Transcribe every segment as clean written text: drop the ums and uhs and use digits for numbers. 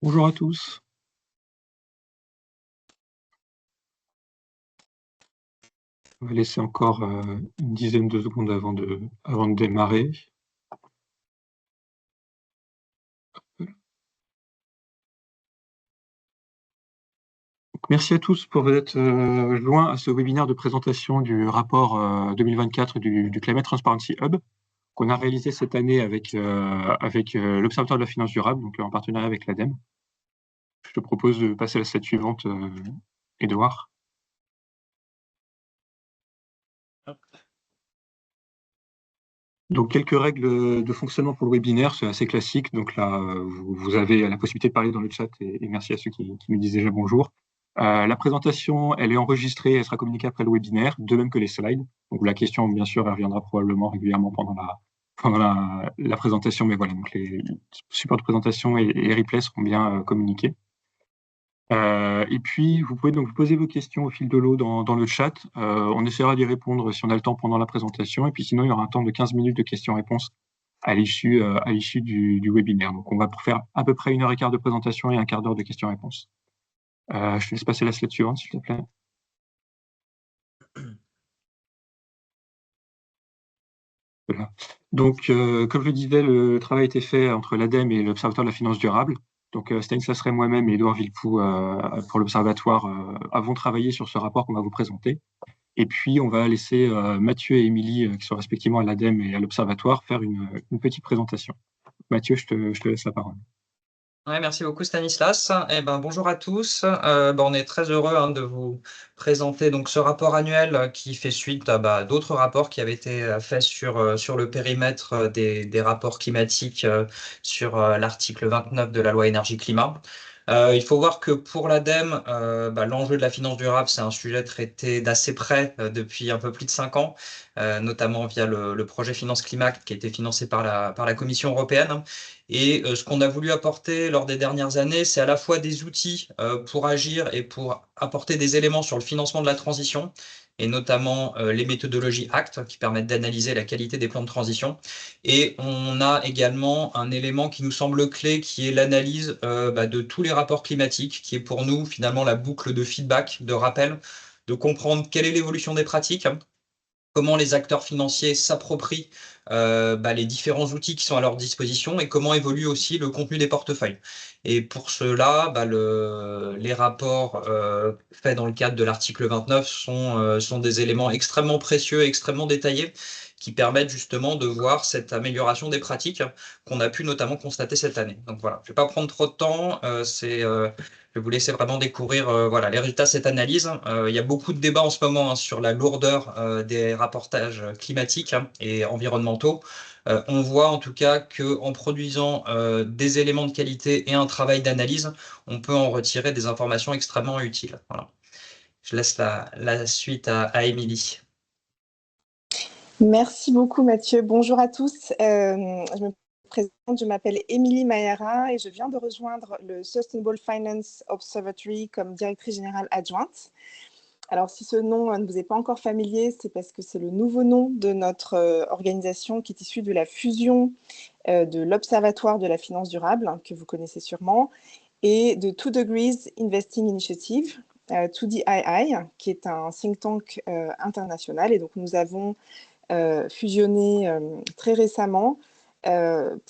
Bonjour à tous. On va laisser encore une dizaine de secondes avant de démarrer. Donc, merci à tous pour être joints à ce webinaire de présentation du rapport 2024 du Climate Transparency Hub qu'on a réalisé cette année avec l'Observatoire de la finance durable, donc en partenariat avec l'ADEME. Je te propose de passer à la slide suivante, Edouard. Donc, quelques règles de fonctionnement pour le webinaire, c'est assez classique. Donc là, vous avez la possibilité de parler dans le chat et merci à ceux qui me disent déjà bonjour. La présentation, elle est enregistrée, elle sera communiquée après le webinaire, de même que les slides. Donc la question, bien sûr, elle reviendra probablement régulièrement pendant la présentation, mais voilà, donc les supports de présentation et replays seront bien communiqués. Et puis, vous pouvez donc vous poser vos questions au fil de l'eau dans le chat. On essaiera d'y répondre si on a le temps pendant la présentation. Et puis sinon, il y aura un temps de 15 minutes de questions-réponses à l'issue du webinaire. Donc, on va faire à peu près 1h15 de présentation et un quart d'heure de questions-réponses. Je te laisse passer la slide suivante, s'il te plaît. Voilà. Donc, comme je le disais, le travail a été fait entre l'ADEME et l'Observatoire de la finance durable. Donc, Stanislas Ray, moi-même et Édouard Villepoux, pour l'Observatoire, avons travaillé sur ce rapport qu'on va vous présenter. Et puis, on va laisser Mathieu et Émilie, qui sont respectivement à l'ADEME et à l'Observatoire, faire une petite présentation. Mathieu, je te laisse la parole. Ouais, merci beaucoup Stanislas. Bonjour à tous. On est très heureux de vous présenter donc ce rapport annuel qui fait suite à d'autres rapports qui avaient été faits sur le périmètre des rapports climatiques sur l'article 29 de la loi énergie-climat. Il faut voir que pour l'ADEME, l'enjeu de la finance durable, c'est un sujet traité d'assez près depuis un peu plus de 5 ans, notamment via le projet Finance Climat qui a été financé par la Commission européenne. Et ce qu'on a voulu apporter lors des dernières années, c'est à la fois des outils pour agir et pour apporter des éléments sur le financement de la transition, et notamment les méthodologies ACT qui permettent d'analyser la qualité des plans de transition. Et on a également un élément qui nous semble clé, qui est l'analyse de tous les rapports climatiques, qui est pour nous finalement la boucle de feedback, de rappel, de comprendre quelle est l'évolution des pratiques, comment les acteurs financiers s'approprient les différents outils qui sont à leur disposition et comment évolue aussi le contenu des portefeuilles. Et pour cela, les rapports faits dans le cadre de l'article 29 sont des éléments extrêmement précieux et extrêmement détaillés qui permettent justement de voir cette amélioration des pratiques qu'on a pu notamment constater cette année. Donc voilà, je ne vais pas prendre trop de temps, je vais vous laisser vraiment découvrir les résultats de cette analyse. Il y a beaucoup de débats en ce moment sur la lourdeur des rapportages climatiques et environnementaux. On voit en tout cas qu'en produisant des éléments de qualité et un travail d'analyse, on peut en retirer des informations extrêmement utiles. Voilà. Je laisse la suite à Émilie. Merci beaucoup Mathieu. Bonjour à tous. Je me présente, je m'appelle Émilie Mayara et je viens de rejoindre le Sustainable Finance Observatory comme directrice générale adjointe. Alors si ce nom ne vous est pas encore familier, c'est parce que c'est le nouveau nom de notre organisation qui est issue de la fusion de l'Observatoire de la finance durable, que vous connaissez sûrement, et de 2 Degrees Investing Initiative, 2DII, qui est un think tank international. Et donc nous avons fusionné très récemment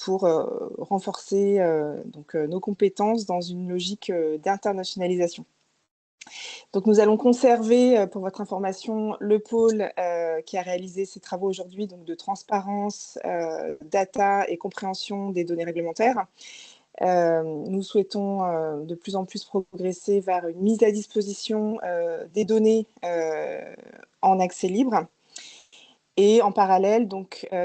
pour renforcer nos compétences dans une logique d'internationalisation. Donc nous allons conserver, pour votre information, le pôle qui a réalisé ces travaux aujourd'hui, donc de transparence, data et compréhension des données réglementaires. Nous souhaitons de plus en plus progresser vers une mise à disposition des données en accès libre. Et en parallèle,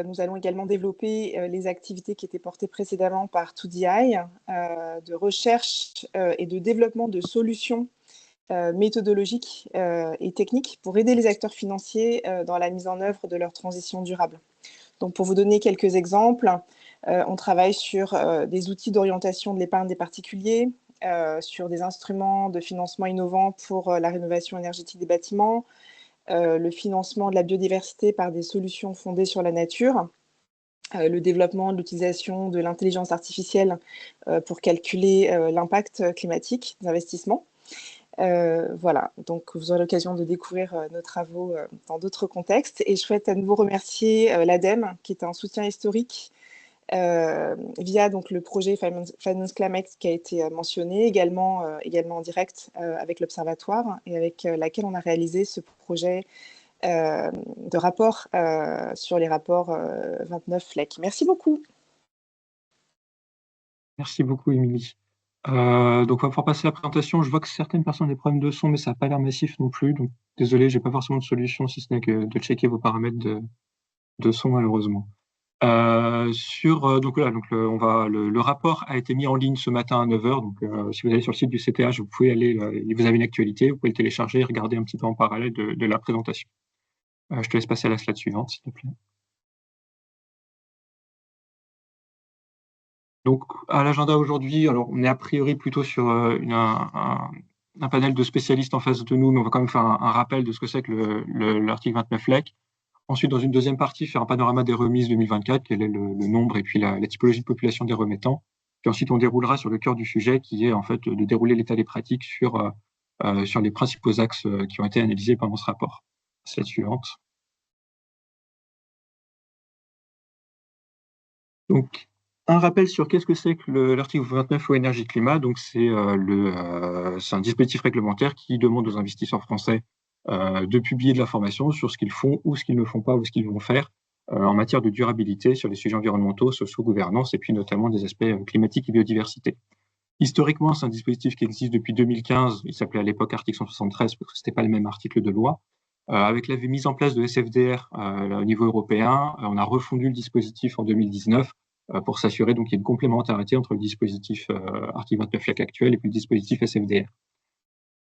nous allons également développer les activités qui étaient portées précédemment par 2DI, de recherche et de développement de solutions méthodologiques et techniques pour aider les acteurs financiers dans la mise en œuvre de leur transition durable. Donc, pour vous donner quelques exemples, on travaille sur des outils d'orientation de l'épargne des particuliers, sur des instruments de financement innovants pour la rénovation énergétique des bâtiments, le financement de la biodiversité par des solutions fondées sur la nature, le développement de l'utilisation de l'intelligence artificielle pour calculer l'impact climatique des investissements. Voilà, donc vous aurez l'occasion de découvrir nos travaux dans d'autres contextes. Et je souhaite à nouveau remercier l'ADEME, qui est un soutien historique via donc, le projet Finance Climate qui a été mentionné, également en direct avec l'Observatoire et avec laquelle on a réalisé ce projet de rapport sur les rapports 29 FLEC. Merci beaucoup. Merci beaucoup, Émilie. Donc, on va pouvoir passer à la présentation. Je vois que certaines personnes ont des problèmes de son, mais ça n'a pas l'air massif non plus. Donc, désolé, j'ai pas forcément de solution, si ce n'est que de checker vos paramètres de son, malheureusement. Donc, voilà, donc le rapport a été mis en ligne ce matin à 9h. Donc, si vous allez sur le site du CTH, vous pouvez aller, vous avez une actualité, vous pouvez le télécharger et regarder un petit peu en parallèle de la présentation. Je te laisse passer à la slide suivante, s'il te plaît. Donc, à l'agenda aujourd'hui, alors on est a priori plutôt sur un panel de spécialistes en face de nous, mais on va quand même faire un rappel de ce que c'est que l'article 29 LEC. Ensuite, dans une deuxième partie, faire un panorama des remises 2024, quel est le nombre et puis la typologie de population des remettants. Puis ensuite, on déroulera sur le cœur du sujet, qui est en fait de dérouler l'état des pratiques sur les principaux axes qui ont été analysés pendant ce rapport. Slide suivante. Donc, un rappel sur qu'est-ce que c'est que l'article 29 loi énergie-climat. Donc, c'est un dispositif réglementaire qui demande aux investisseurs français de publier de l'information sur ce qu'ils font ou ce qu'ils ne font pas ou ce qu'ils vont faire en matière de durabilité sur les sujets environnementaux, sociaux, gouvernance et puis notamment des aspects climatiques et biodiversité. Historiquement, c'est un dispositif qui existe depuis 2015. Il s'appelait à l'époque article 173 parce que c'était pas le même article de loi. Avec la mise en place de SFDR au niveau européen, on a refondu le dispositif en 2019 pour s'assurer donc qu'il y ait une complémentarité entre le dispositif article 29 LEC actuel et puis le dispositif SFDR.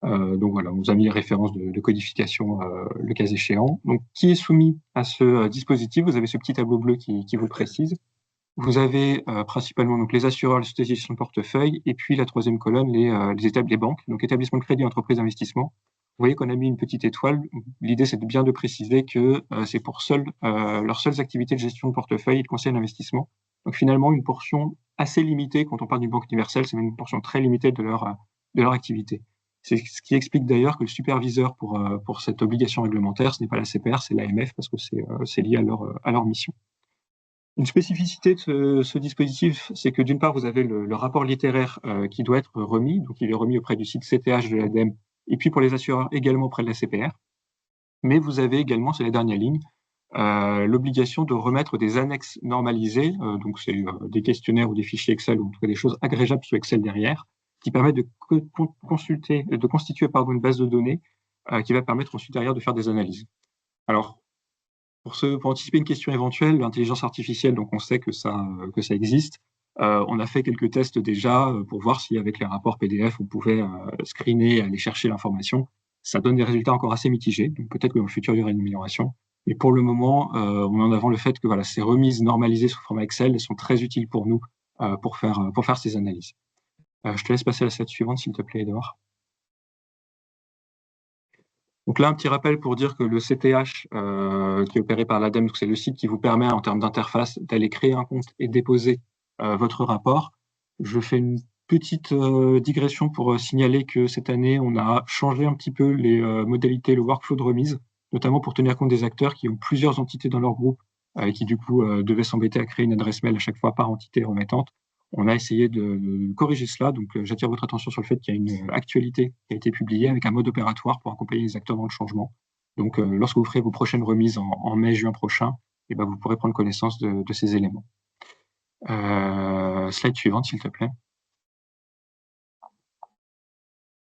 Donc voilà, on vous a mis les références de codification le cas échéant. Donc, qui est soumis à ce dispositif? Vous avez ce petit tableau bleu qui vous le précise. Vous avez principalement donc les assureurs, les sociétés de gestion de portefeuille, et puis la troisième colonne, les banques, donc établissements de crédit, entreprises d'investissement. Vous voyez qu'on a mis une petite étoile. L'idée, c'est bien de préciser que c'est pour leurs seules activités de gestion de portefeuille et de conseil d'investissement. Donc finalement, une portion assez limitée, quand on parle d'une banque universelle, c'est même une portion très limitée de leur activité. C'est ce qui explique d'ailleurs que le superviseur pour cette obligation réglementaire, ce n'est pas la CPR, c'est l'AMF, parce que c'est lié à leur mission. Une spécificité de ce dispositif, c'est que d'une part, vous avez le rapport littéraire qui doit être remis, donc il est remis auprès du site CTH de l'ADEME, et puis pour les assureurs également auprès de la CPR. Mais vous avez également, c'est la dernière ligne, l'obligation de remettre des annexes normalisées, donc c'est des questionnaires ou des fichiers Excel, ou en tout cas des choses agrégeables sur Excel derrière, qui permettent de constituer une base de données qui va permettre ensuite derrière de faire des analyses. Alors, pour anticiper une question éventuelle, l'intelligence artificielle, donc on sait que ça existe. On a fait quelques tests déjà pour voir si avec les rapports PDF, on pouvait screener, aller chercher l'information. Ça donne des résultats encore assez mitigés, donc peut-être que dans le futur, il y aura une amélioration. Mais pour le moment, on met en avant le fait que voilà, ces remises normalisées sous format Excel, elles sont très utiles pour nous pour faire ces analyses. Je te laisse passer à la slide suivante, s'il te plaît, Edouard. Donc là, un petit rappel pour dire que le CTH, qui est opéré par l'ADEME, c'est le site qui vous permet, en termes d'interface, d'aller créer un compte et déposer votre rapport. Je fais une petite digression pour signaler que cette année, on a changé un petit peu les modalités, le workflow de remise, notamment pour tenir compte des acteurs qui ont plusieurs entités dans leur groupe et qui, du coup, devaient s'embêter à créer une adresse mail à chaque fois par entité remettante. On a essayé de corriger cela, donc j'attire votre attention sur le fait qu'il y a une actualité qui a été publiée avec un mode opératoire pour accompagner les acteurs dans le changement. Donc lorsque vous ferez vos prochaines remises en mai-juin prochain, eh ben, vous pourrez prendre connaissance de ces éléments. Slide suivante, s'il te plaît.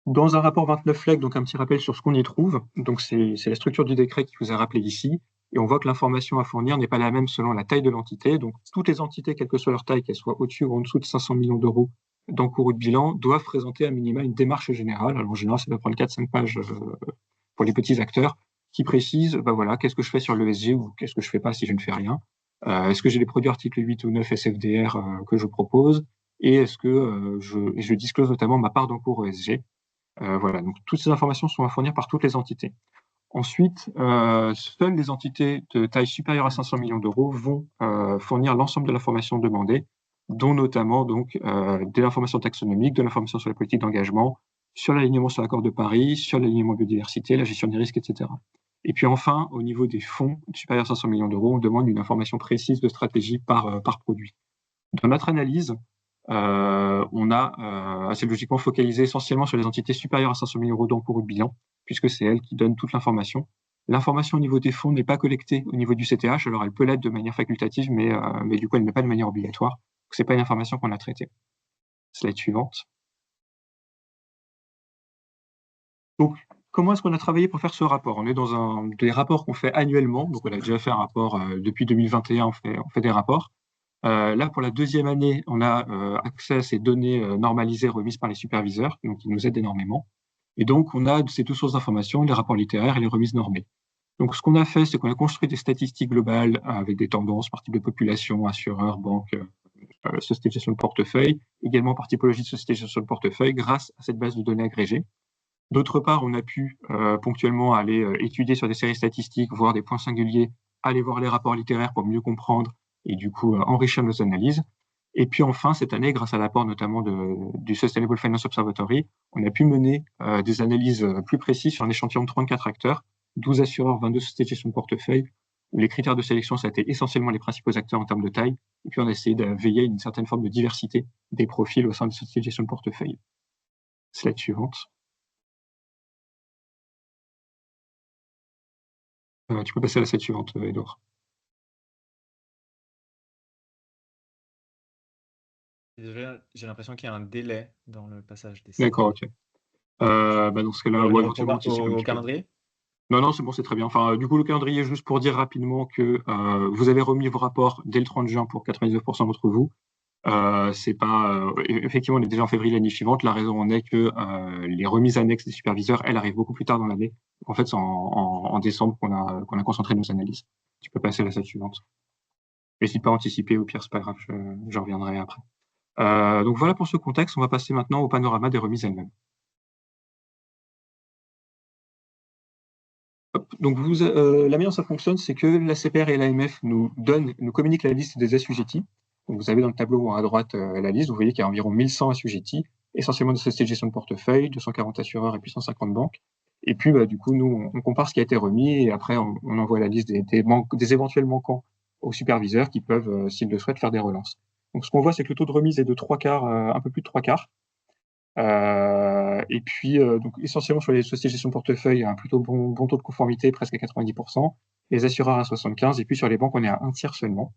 Dans un rapport 29 LEC, donc un petit rappel sur ce qu'on y trouve. Donc c'est la structure du décret qui vous est rappelée ici. Et on voit que l'information à fournir n'est pas la même selon la taille de l'entité. Donc, toutes les entités, quelle que soit leur taille, qu'elles soient au-dessus ou en dessous de 500 millions d'euros d'encours ou de bilan, doivent présenter à minima une démarche générale. Alors, en général, ça va prendre 4-5 pages pour les petits acteurs qui précisent, voilà, qu'est-ce que je fais sur l'ESG ou qu'est-ce que je fais pas si je ne fais rien. Est-ce que j'ai les produits articles 8 ou 9 SFDR que je propose et est-ce que je disclose notamment ma part d'encours ESG. Voilà, donc toutes ces informations sont à fournir par toutes les entités. Ensuite, seules les entités de taille supérieure à 500 millions d'euros vont fournir l'ensemble de l'information demandée, dont notamment donc, de l'information taxonomique, de l'information sur la politique d'engagement, sur l'alignement sur l'accord de Paris, sur l'alignement biodiversité, la gestion des risques, etc. Et puis enfin, au niveau des fonds supérieurs à 500 millions d'euros, on demande une information précise de stratégie par produit. Dans notre analyse, on a assez logiquement focalisé essentiellement sur les entités supérieures à 500 millions d'euros d'encours ou de bilan, puisque c'est elles qui donnent toute l'information. L'information au niveau des fonds n'est pas collectée au niveau du CTH, alors elle peut l'être de manière facultative, mais du coup elle n'est pas de manière obligatoire. Ce n'est pas une information qu'on a traitée. Slide suivante. Donc, comment est-ce qu'on a travaillé pour faire ce rapport? On est dans des rapports qu'on fait annuellement, donc on a déjà fait un rapport depuis 2021, on fait des rapports. Là, pour la deuxième année, on a accès à ces données normalisées remises par les superviseurs, donc qui nous aident énormément. Et donc, on a ces deux sources d'informations, les rapports littéraires et les remises normées. Donc, ce qu'on a fait, c'est qu'on a construit des statistiques globales avec des tendances par type de population, assureurs, banques, sociétés de gestion de portefeuille, également par typologie de société de gestion de portefeuille, grâce à cette base de données agrégée. D'autre part, on a pu ponctuellement aller étudier sur des séries statistiques, voir des points singuliers, aller voir les rapports littéraires pour mieux comprendre et du coup enrichir nos analyses. Et puis enfin, cette année, grâce à l'apport notamment du Sustainable Finance Observatory, on a pu mener des analyses plus précises sur un échantillon de 34 acteurs, 12 assureurs, 22 sociétés de gestion de portefeuille, où les critères de sélection, ça a été essentiellement les principaux acteurs en termes de taille. Et puis on a essayé de veiller à une certaine forme de diversité des profils au sein des sociétés de gestion de portefeuille. Slide suivante. Tu peux passer à la slide suivante, Edouard. Désolé, j'ai l'impression qu'il y a un délai dans le passage des D'accord, ok. Dans ce cas-là, ouais, au calendrier. Non, c'est bon, c'est très bien. Enfin, du coup, le calendrier, juste pour dire rapidement que vous avez remis vos rapports dès le 30 juin pour 99% d'entre vous. C'est pas effectivement, on est déjà en février l'année suivante. La raison en est que les remises annexes des superviseurs, elles arrivent beaucoup plus tard dans l'année. En fait, c'est en décembre qu'on a concentré nos analyses. Tu peux passer à la slide suivante. N'hésite pas à anticiper, au pire, c'est pas grave, je reviendrai après. Donc voilà pour ce contexte. On va passer maintenant au panorama des remises elles-mêmes. Donc la manière dont ça fonctionne, c'est que la CPR et l'AMF nous communiquent la liste des assujettis. Donc vous avez dans le tableau à droite la liste, vous voyez qu'il y a environ 1100 assujettis, essentiellement de sociétés de gestion de portefeuille, 240 assureurs et puis 150 banques. Et puis du coup, nous, on compare ce qui a été remis et après on envoie la liste des éventuels manquants aux superviseurs qui peuvent, s'ils le souhaitent, faire des relances. Donc ce qu'on voit, c'est que le taux de remise est de 3 quarts, un peu plus de 3 quarts. Et puis, donc essentiellement sur les sociétés de gestion de portefeuille, un plutôt bon taux de conformité, presque à 90%, les assureurs à 75%, et puis sur les banques, on est à un tiers seulement.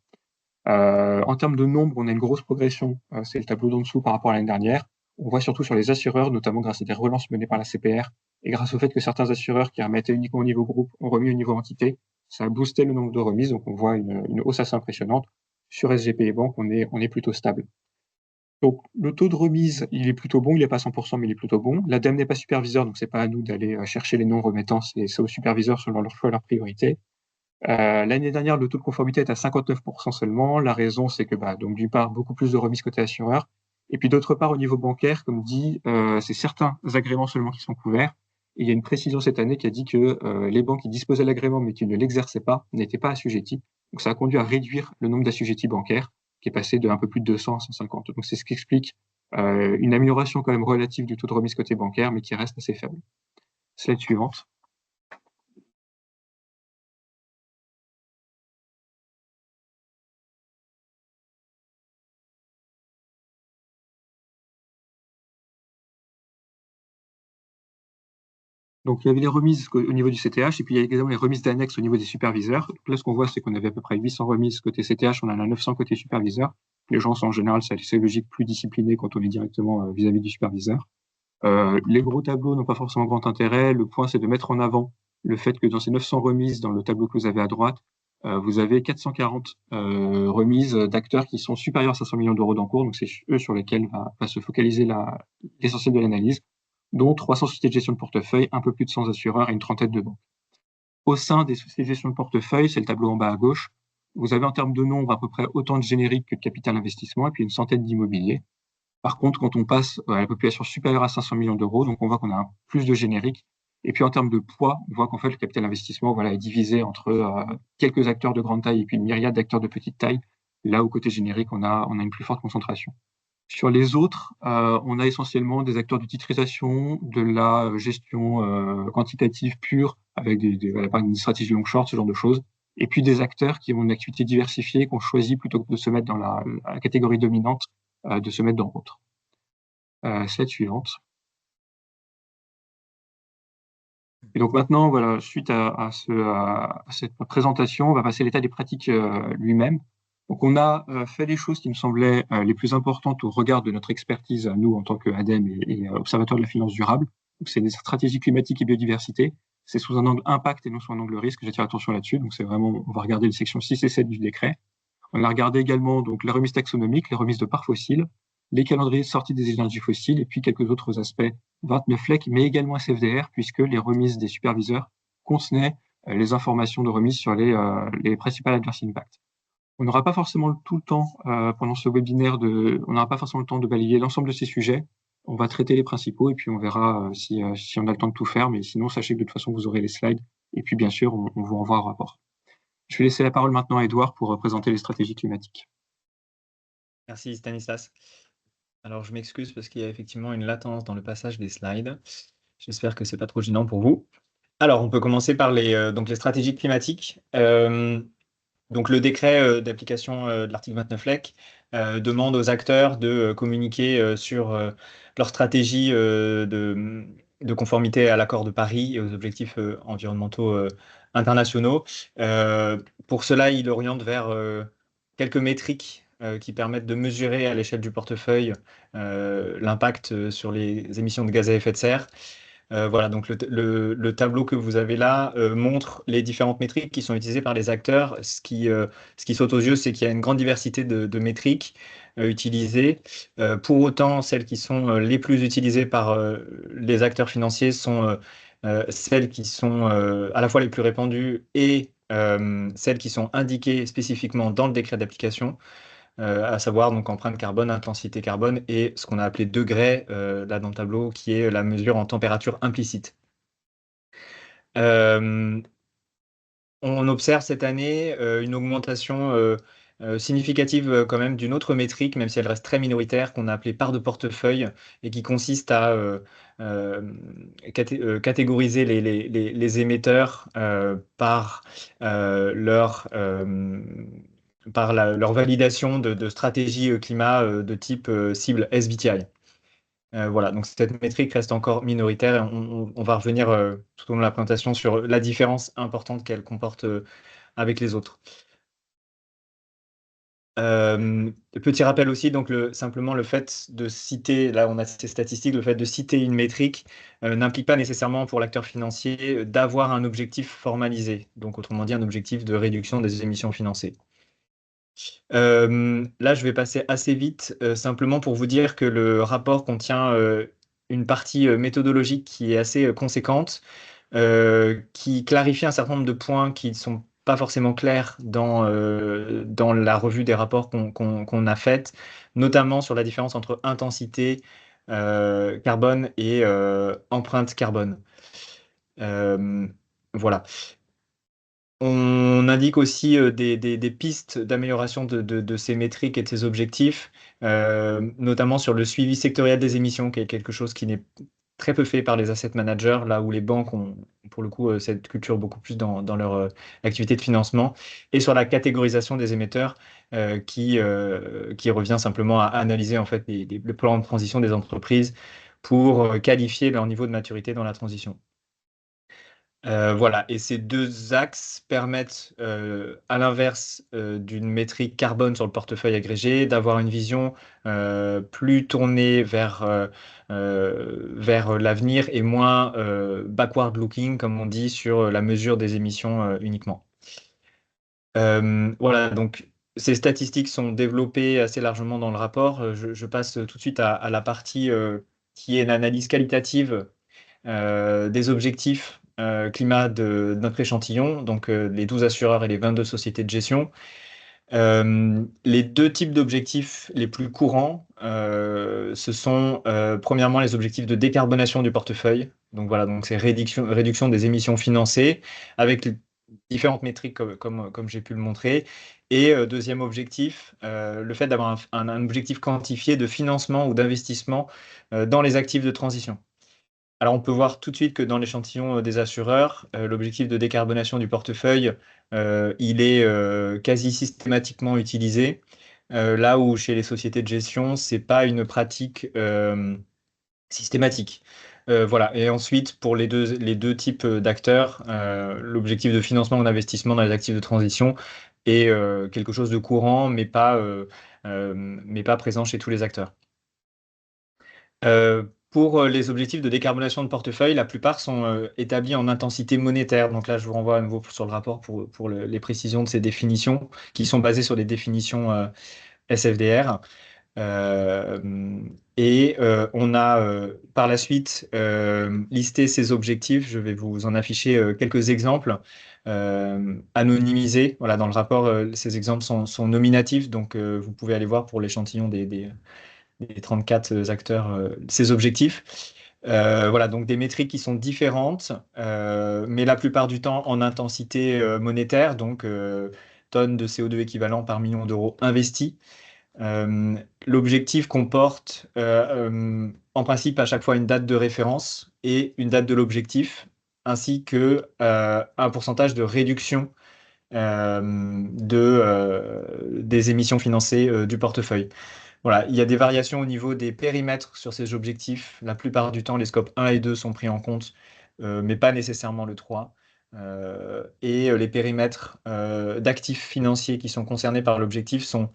En termes de nombre, on a une grosse progression, c'est le tableau d'en dessous par rapport à l'année dernière. On voit surtout sur les assureurs, notamment grâce à des relances menées par la CPR, et grâce au fait que certains assureurs qui remettaient uniquement au niveau groupe ont remis au niveau entité, ça a boosté le nombre de remises, donc on voit une hausse assez impressionnante. Sur SGP et banque, on est plutôt stable. Donc, le taux de remise, il est plutôt bon, il n'est pas 100%, mais il est plutôt bon. L'ADEME n'est pas superviseur, donc c'est pas à nous d'aller chercher les non-remettants, c'est aux superviseurs selon leur choix et leur priorité. L'année dernière, le taux de conformité est à 59% seulement. La raison, c'est que, donc d'une part, beaucoup plus de remises côté assureur, et puis d'autre part, au niveau bancaire, comme dit, c'est certains agréments seulement qui sont couverts. Et il y a une précision cette année qui a dit que les banques qui disposaient de l'agrément mais qui ne l'exerçaient pas n'étaient pas assujettis. Donc ça a conduit à réduire le nombre d'assujettis bancaires, qui est passé de un peu plus de 200 à 150. Donc c'est ce qui explique une amélioration quand même relative du taux de remise côté bancaire, mais qui reste assez faible. Slide suivante. Donc, il y avait les remises au niveau du CTH, et puis il y a également les remises d'annexe au niveau des superviseurs. Donc là, ce qu'on voit, c'est qu'on avait à peu près 800 remises côté CTH, on en a 900 côté superviseur. Les gens sont en général, c'est assez logique, plus disciplinés quand on est directement vis-à-vis du superviseur. Les gros tableaux n'ont pas forcément grand intérêt. Le point, c'est de mettre en avant le fait que dans ces 900 remises, dans le tableau que vous avez à droite, vous avez 440 remises d'acteurs qui sont supérieurs à 500 millions d'euros d'encours. Donc, c'est eux sur lesquels va se focaliser l'essentiel de l'analyse, dont 300 sociétés de gestion de portefeuille, un peu plus de 100 assureurs et une trentaine de banques. Au sein des sociétés de gestion de portefeuille, c'est le tableau en bas à gauche, vous avez en termes de nombre à peu près autant de génériques que de capital investissement, et puis une centaine d'immobiliers. Par contre, quand on passe à la population supérieure à 500 millions d'euros, donc on voit qu'on a plus de génériques, Et puis en termes de poids, on voit qu'en fait le capital investissement voilà, est divisé entre quelques acteurs de grande taille et puis une myriade d'acteurs de petite taille, là où côté générique, on a une plus forte concentration. Sur les autres, on a essentiellement des acteurs de titrisation, de la gestion quantitative pure, avec voilà, une stratégie long-short, ce genre de choses, et puis des acteurs qui ont une activité diversifiée, qu'on choisit plutôt que de se mettre dans la catégorie dominante, de se mettre dans l'autre. Slide suivante. Et donc maintenant, voilà, suite à cette présentation, on va passer à l'état des pratiques lui-même. Donc on a fait les choses qui me semblaient les plus importantes au regard de notre expertise à nous en tant qu'ADEME et observateur de la finance durable. Donc c'est des stratégies climatiques et biodiversité. C'est sous un angle impact et non sous un angle risque. J'attire l'attention là-dessus. Donc c'est vraiment, on va regarder les sections 6 et 7 du décret. On a regardé également donc la remise taxonomique, les remises de parts fossiles, les calendriers de sortie des énergies fossiles et puis quelques autres aspects 29 FLEC, mais également SFDR, puisque les remises des superviseurs contenaient les informations de remise sur les principales adverse impacts. On n'aura pas forcément tout le temps pendant ce webinaire on n'aura pas forcément le temps de balayer l'ensemble de ces sujets. On va traiter les principaux et puis on verra si on a le temps de tout faire, mais sinon sachez que de toute façon vous aurez les slides et puis bien sûr on vous renvoie au rapport. Je vais laisser la parole maintenant à Edouard pour présenter les stratégies climatiques. Merci Stanislas. Alors je m'excuse parce qu'il y a effectivement une latence dans le passage des slides. J'espère que c'est pas trop gênant pour vous. Alors on peut commencer par donc les stratégies climatiques. Donc le décret d'application de l'article 29 FLEC demande aux acteurs de communiquer sur leur stratégie de conformité à l'accord de Paris et aux objectifs environnementaux internationaux. Pour cela, il oriente vers quelques métriques qui permettent de mesurer à l'échelle du portefeuille l'impact sur les émissions de gaz à effet de serre. Voilà, donc le tableau que vous avez là montre les différentes métriques qui sont utilisées par les acteurs. Ce qui saute aux yeux, c'est qu'il y a une grande diversité de métriques utilisées. Pour autant, celles qui sont les plus utilisées par les acteurs financiers sont celles qui sont à la fois les plus répandues et celles qui sont indiquées spécifiquement dans le décret d'application. À savoir donc empreinte carbone, intensité carbone et ce qu'on a appelé degré là dans le tableau, qui est la mesure en température implicite. On observe cette année une augmentation significative quand même d'une autre métrique, même si elle reste très minoritaire, qu'on a appelée part de portefeuille et qui consiste à catégoriser les émetteurs par leur leur validation de stratégie climat de type cible SBTI. Voilà, donc cette métrique reste encore minoritaire et on va revenir tout au long de la présentation sur la différence importante qu'elle comporte avec les autres. Petit rappel aussi, donc simplement le fait de citer, là on a ces statistiques, le fait de citer une métrique n'implique pas nécessairement pour l'acteur financier d'avoir un objectif formalisé, donc autrement dit un objectif de réduction des émissions financées. Là, je vais passer assez vite, simplement pour vous dire que le rapport contient une partie méthodologique qui est assez conséquente, qui clarifie un certain nombre de points qui ne sont pas forcément clairs dans la revue des rapports qu'on a faite, notamment sur la différence entre intensité carbone et empreinte carbone. Voilà. On indique aussi des pistes d'amélioration de ces métriques et de ces objectifs, notamment sur le suivi sectoriel des émissions, qui est quelque chose qui n'est très peu fait par les asset managers, là où les banques ont pour le coup cette culture beaucoup plus dans leur activité de financement, et sur la catégorisation des émetteurs, qui revient simplement à analyser en fait le plan de transition des entreprises pour qualifier leur niveau de maturité dans la transition. Voilà, et ces deux axes permettent, à l'inverse d'une métrique carbone sur le portefeuille agrégé, d'avoir une vision plus tournée vers l'avenir et moins backward-looking, comme on dit, sur la mesure des émissions uniquement. Voilà, donc ces statistiques sont développées assez largement dans le rapport. Je passe tout de suite à la partie qui est une analyse qualitative des objectifs climat de notre échantillon, donc les 12 assureurs et les 22 sociétés de gestion. Les deux types d'objectifs les plus courants, ce sont premièrement les objectifs de décarbonation du portefeuille. Donc voilà, donc c'est réduction des émissions financées avec les différentes métriques comme j'ai pu le montrer. Et deuxième objectif, le fait d'avoir un objectif quantifié de financement ou d'investissement dans les actifs de transition. Alors, on peut voir tout de suite que dans l'échantillon des assureurs, l'objectif de décarbonation du portefeuille, il est quasi systématiquement utilisé, là où chez les sociétés de gestion, c'est pas une pratique systématique. Voilà. Et ensuite, pour les deux types d'acteurs, l'objectif de financement ou d'investissement dans les actifs de transition est quelque chose de courant, mais pas présent chez tous les acteurs. Pour les objectifs de décarbonation de portefeuille, la plupart sont établis en intensité monétaire. Donc là, je vous renvoie à nouveau sur le rapport pour les précisions de ces définitions qui sont basées sur des définitions SFDR. On a par la suite listé ces objectifs. Je vais vous en afficher quelques exemples anonymisés. Voilà, dans le rapport, ces exemples sont nominatifs, donc vous pouvez aller voir pour l'échantillon des 34 acteurs, ces objectifs. Voilà, donc des métriques qui sont différentes, mais la plupart du temps en intensité monétaire, donc tonnes de CO2 équivalent par million d'euros investis. L'objectif comporte en principe à chaque fois une date de référence et une date de l'objectif, ainsi que un pourcentage de réduction des émissions financées du portefeuille. Voilà, il y a des variations au niveau des périmètres sur ces objectifs. La plupart du temps, les scopes 1 et 2 sont pris en compte, mais pas nécessairement le 3. Les périmètres d'actifs financiers qui sont concernés par l'objectif sont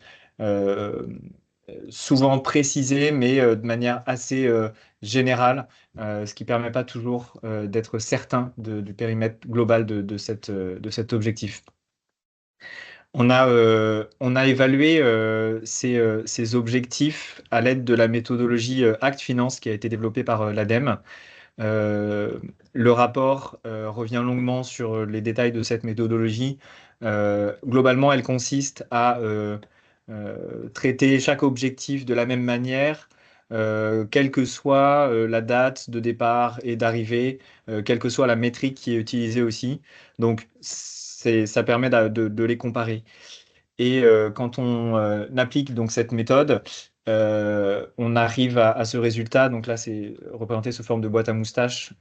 souvent précisés, mais de manière assez générale, ce qui ne permet pas toujours d'être certain du périmètre global de cet objectif. On a évalué ces objectifs à l'aide de la méthodologie Act Finance qui a été développée par l'ADEME. Le rapport revient longuement sur les détails de cette méthodologie. Globalement, elle consiste à traiter chaque objectif de la même manière, quelle que soit la date de départ et d'arrivée, quelle que soit la métrique qui est utilisée aussi. Donc, ça permet de les comparer. Et quand on applique donc cette méthode, on arrive à ce résultat. Donc là, c'est représenté sous forme de boîte à moustaches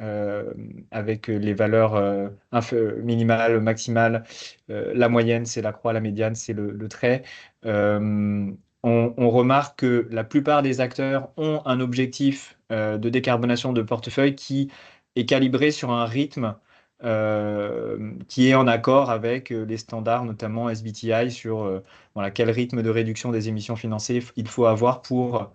avec les valeurs minimales, maximales. La moyenne, c'est la croix, la médiane, c'est le trait. On remarque que la plupart des acteurs ont un objectif de décarbonation de portefeuille qui est calibré sur un rythme qui est en accord avec les standards, notamment SBTI, sur voilà, quel rythme de réduction des émissions financées il faut avoir pour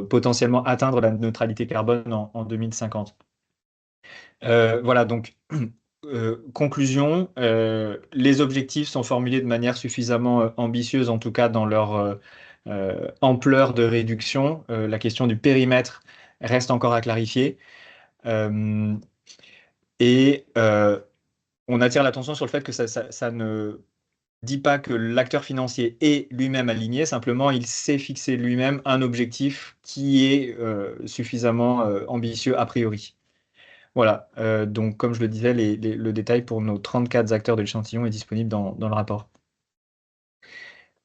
potentiellement atteindre la neutralité carbone en 2050. Voilà, donc, conclusion, les objectifs sont formulés de manière suffisamment ambitieuse, en tout cas dans leur ampleur de réduction. La question du périmètre reste encore à clarifier. On attire l'attention sur le fait que ça ne dit pas que l'acteur financier est lui-même aligné, simplement il sait fixer lui-même un objectif qui est suffisamment ambitieux a priori. Voilà, donc comme je le disais, le détail pour nos 34 acteurs de l'échantillon est disponible dans le rapport.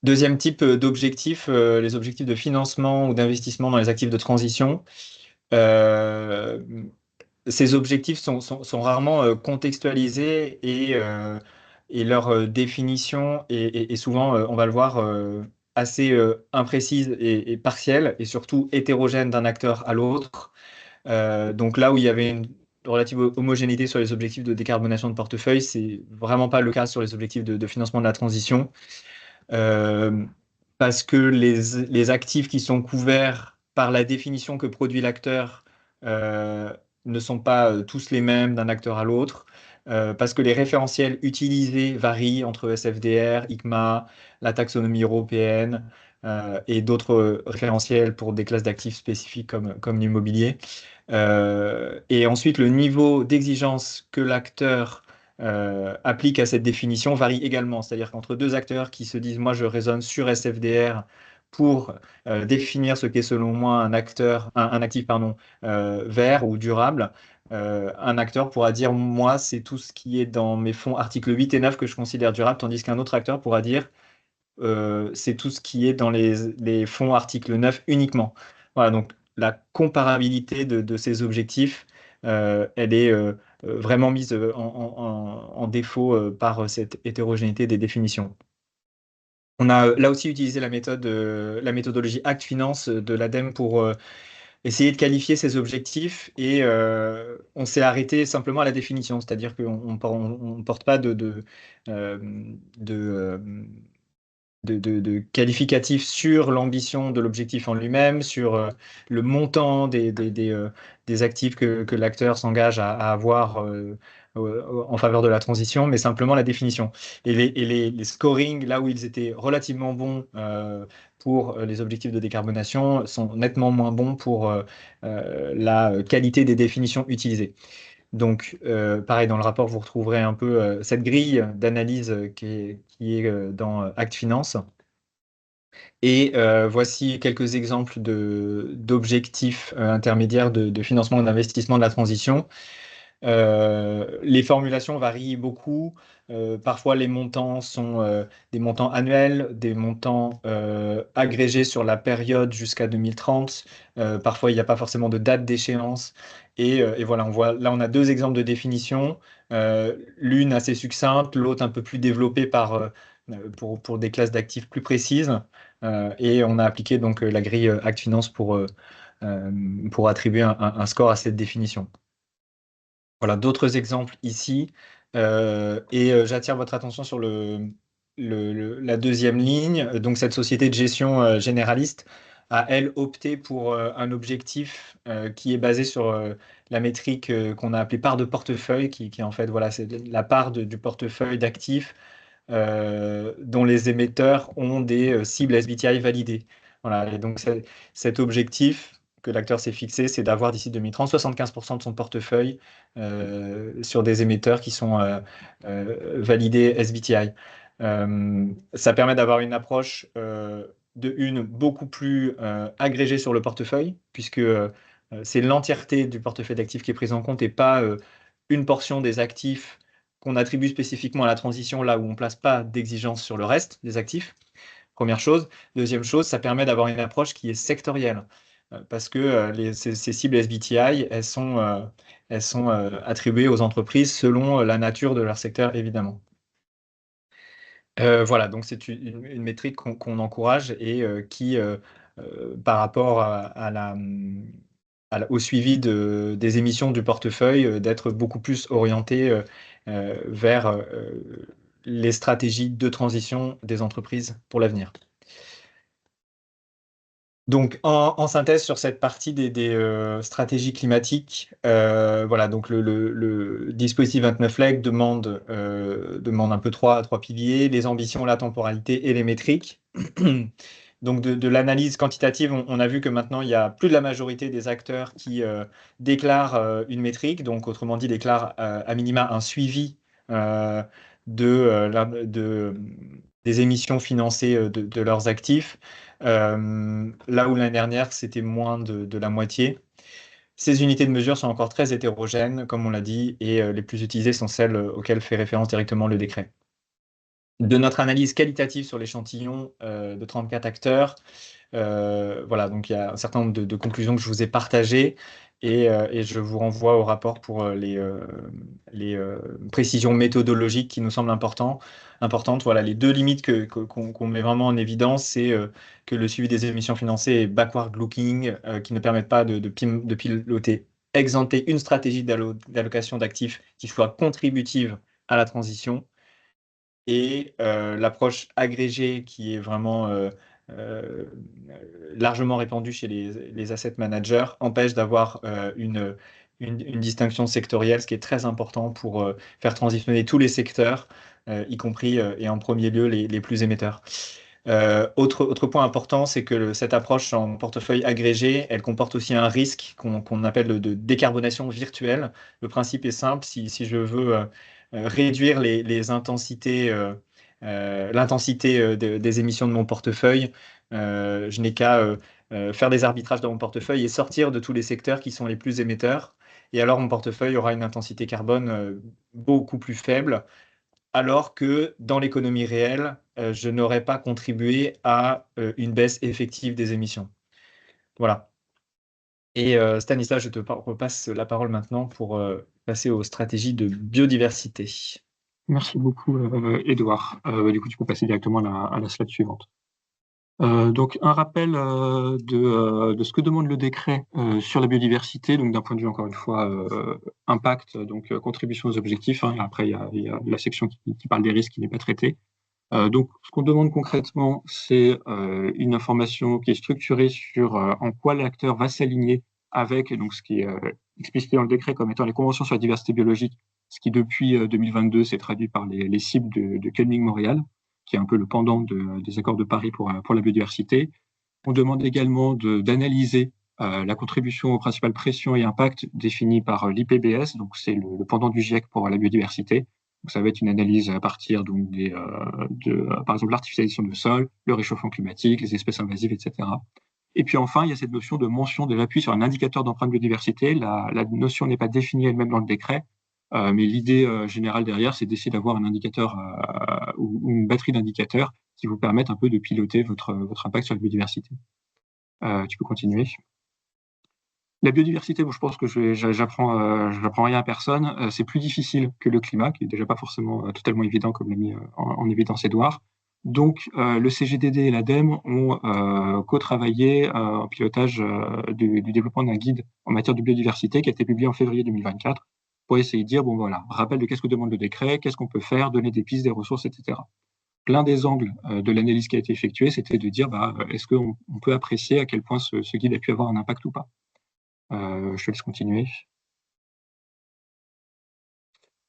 Deuxième type d'objectif, les objectifs de financement ou d'investissement dans les actifs de transition. Ces objectifs sont rarement contextualisés et leur définition est souvent, on va le voir, assez imprécise et partielle et surtout hétérogène d'un acteur à l'autre. Donc là où il y avait une relative homogénéité sur les objectifs de décarbonation de portefeuille, c'est vraiment pas le cas sur les objectifs de financement de la transition. Parce que les actifs qui sont couverts par la définition que produit l'acteur ne sont pas tous les mêmes d'un acteur à l'autre, parce que les référentiels utilisés varient entre SFDR, ICMA, la taxonomie européenne et d'autres référentiels pour des classes d'actifs spécifiques comme l'immobilier. Et ensuite, le niveau d'exigence que l'acteur appliquent à cette définition varient également. C'est-à-dire qu'entre deux acteurs qui se disent « moi je raisonne sur SFDR pour définir ce qu'est selon moi un actif vert ou durable », un acteur pourra dire « moi c'est tout ce qui est dans mes fonds articles 8 et 9 que je considère durable », tandis qu'un autre acteur pourra dire c'est tout ce qui est dans les fonds article 9 uniquement. Voilà, donc la comparabilité de ces objectifs, elle est vraiment mise en défaut par cette hétérogénéité des définitions. On a là aussi utilisé la méthodologie Act Finance de l'ADEME pour essayer de qualifier ces objectifs et on s'est arrêté simplement à la définition, c'est-à-dire qu'on ne porte pas euh, de, euh, de qualificatif sur l'ambition de l'objectif en lui-même, sur le montant des actifs que l'acteur s'engage à avoir en faveur de la transition, mais simplement la définition. Et les scorings, là où ils étaient relativement bons pour les objectifs de décarbonation, sont nettement moins bons pour la qualité des définitions utilisées. Donc, pareil, dans le rapport, vous retrouverez un peu cette grille d'analyse qui est dans Act Finance. Et voici quelques exemples d'objectifs intermédiaires de financement et d'investissement de la transition. Les formulations varient beaucoup. Parfois, les montants sont des montants annuels, des montants agrégés sur la période jusqu'à 2030. Parfois, il n'y a pas forcément de date d'échéance. Et voilà, là, on a deux exemples de définition. L'une assez succincte, l'autre un peu plus développée pour des classes d'actifs plus précises. Et on a appliqué donc la grille Act Finance pour attribuer un score à cette définition. Voilà, d'autres exemples ici. J'attire votre attention sur la deuxième ligne. Donc, cette société de gestion généraliste a, elle, opté pour un objectif qui est basé sur la métrique qu'on a appelée part de portefeuille, qui en fait, voilà, c'est la part du portefeuille d'actifs dont les émetteurs ont des cibles SBTI validées. Voilà, et donc cet objectif que l'acteur s'est fixé, c'est d'avoir d'ici 2030 75% de son portefeuille sur des émetteurs qui sont validés SBTI. Ça permet d'avoir une approche beaucoup plus agrégée sur le portefeuille, puisque c'est l'entièreté du portefeuille d'actifs qui est prise en compte et pas une portion des actifs qu'on attribue spécifiquement à la transition, là où on ne place pas d'exigence sur le reste des actifs. Première chose. Deuxième chose, ça permet d'avoir une approche qui est sectorielle, parce que ces cibles SBTI, elles sont attribuées aux entreprises selon la nature de leur secteur, évidemment. Voilà, donc c'est une métrique qu'on encourage et qui, par rapport au suivi des émissions du portefeuille, d'être beaucoup plus orienté vers les stratégies de transition des entreprises pour l'avenir. Donc, en synthèse sur cette partie des stratégies climatiques, voilà, donc le dispositif 29 LEG demande un peu trois piliers, les ambitions, la temporalité et les métriques. Donc, de l'analyse quantitative, on a vu que maintenant, il y a plus de la majorité des acteurs qui déclarent une métrique, donc autrement dit, déclarent à minima un suivi des émissions financées de leurs actifs. Là où l'année dernière, c'était moins de la moitié. Ces unités de mesure sont encore très hétérogènes, comme on l'a dit, et les plus utilisées sont celles auxquelles fait référence directement le décret. De notre analyse qualitative sur l'échantillon de 34 acteurs, voilà, donc il y a un certain nombre de conclusions que je vous ai partagées et je vous renvoie au rapport pour les précisions méthodologiques qui nous semblent importantes. Voilà, les deux limites qu'on met vraiment en évidence, c'est que le suivi des émissions financées est backward-looking, qui ne permettent pas de piloter, exempter une stratégie d'allocation d'actifs qui soit contributive à la transition. Et l'approche agrégée qui est vraiment largement répandue chez les asset managers empêche d'avoir une distinction sectorielle, ce qui est très important pour faire transitionner tous les secteurs, y compris et en premier lieu les plus émetteurs. Autre point important, c'est que cette approche en portefeuille agrégé, elle comporte aussi un risque qu'on appelle de décarbonation virtuelle. Le principe est simple, si je veux réduire les intensités, l'intensité des émissions de mon portefeuille. Je n'ai qu'à faire des arbitrages dans mon portefeuille et sortir de tous les secteurs qui sont les plus émetteurs. Et alors, mon portefeuille aura une intensité carbone beaucoup plus faible, alors que dans l'économie réelle, je n'aurais pas contribué à une baisse effective des émissions. Voilà. Et Stanislas, je te repasse la parole maintenant pour passer aux stratégies de biodiversité. Merci beaucoup, Edouard. Du coup, tu peux passer directement à la slide suivante. Donc, un rappel de ce que demande le décret sur la biodiversité, donc d'un point de vue, encore une fois, impact, donc contribution aux objectifs. Hein, et après, il y a la section qui parle des risques qui n'est pas traitée. Donc, ce qu'on demande concrètement, c'est une information qui est structurée sur en quoi l'acteur va s'aligner avec donc, ce qui est explicité dans le décret comme étant les conventions sur la diversité biologique, ce qui, depuis 2022, s'est traduit par les cibles de Kunming-Montréal, qui est un peu le pendant des accords de Paris pour la biodiversité. On demande également d'analyser la contribution aux principales pressions et impacts définis par l'IPBES, donc c'est le pendant du GIEC pour la biodiversité. Donc ça va être une analyse à partir donc par exemple l'artificialisation du sol, le réchauffement climatique, les espèces invasives, etc. Et puis enfin, il y a cette notion de mention de l'appui sur un indicateur d'empreinte biodiversité. La notion n'est pas définie elle-même dans le décret, mais l'idée générale derrière, c'est d'essayer d'avoir un indicateur ou une batterie d'indicateurs qui vous permettent un peu de piloter votre impact sur la biodiversité. Tu peux continuer. La biodiversité, bon, je pense que j'apprends rien à personne. C'est plus difficile que le climat, qui est déjà pas forcément totalement évident, comme l'a mis en évidence Edouard. Donc, le CGDD et l'ADEME ont co-travaillé en pilotage du développement d'un guide en matière de biodiversité qui a été publié en février 2024 pour essayer de dire, bon voilà, rappel de qu'est-ce que demande le décret, qu'est-ce qu'on peut faire, donner des pistes, des ressources, etc. L'un des angles de l'analyse qui a été effectuée, c'était de dire, est-ce qu'on peut apprécier à quel point ce guide a pu avoir un impact ou pas. Je te laisse continuer.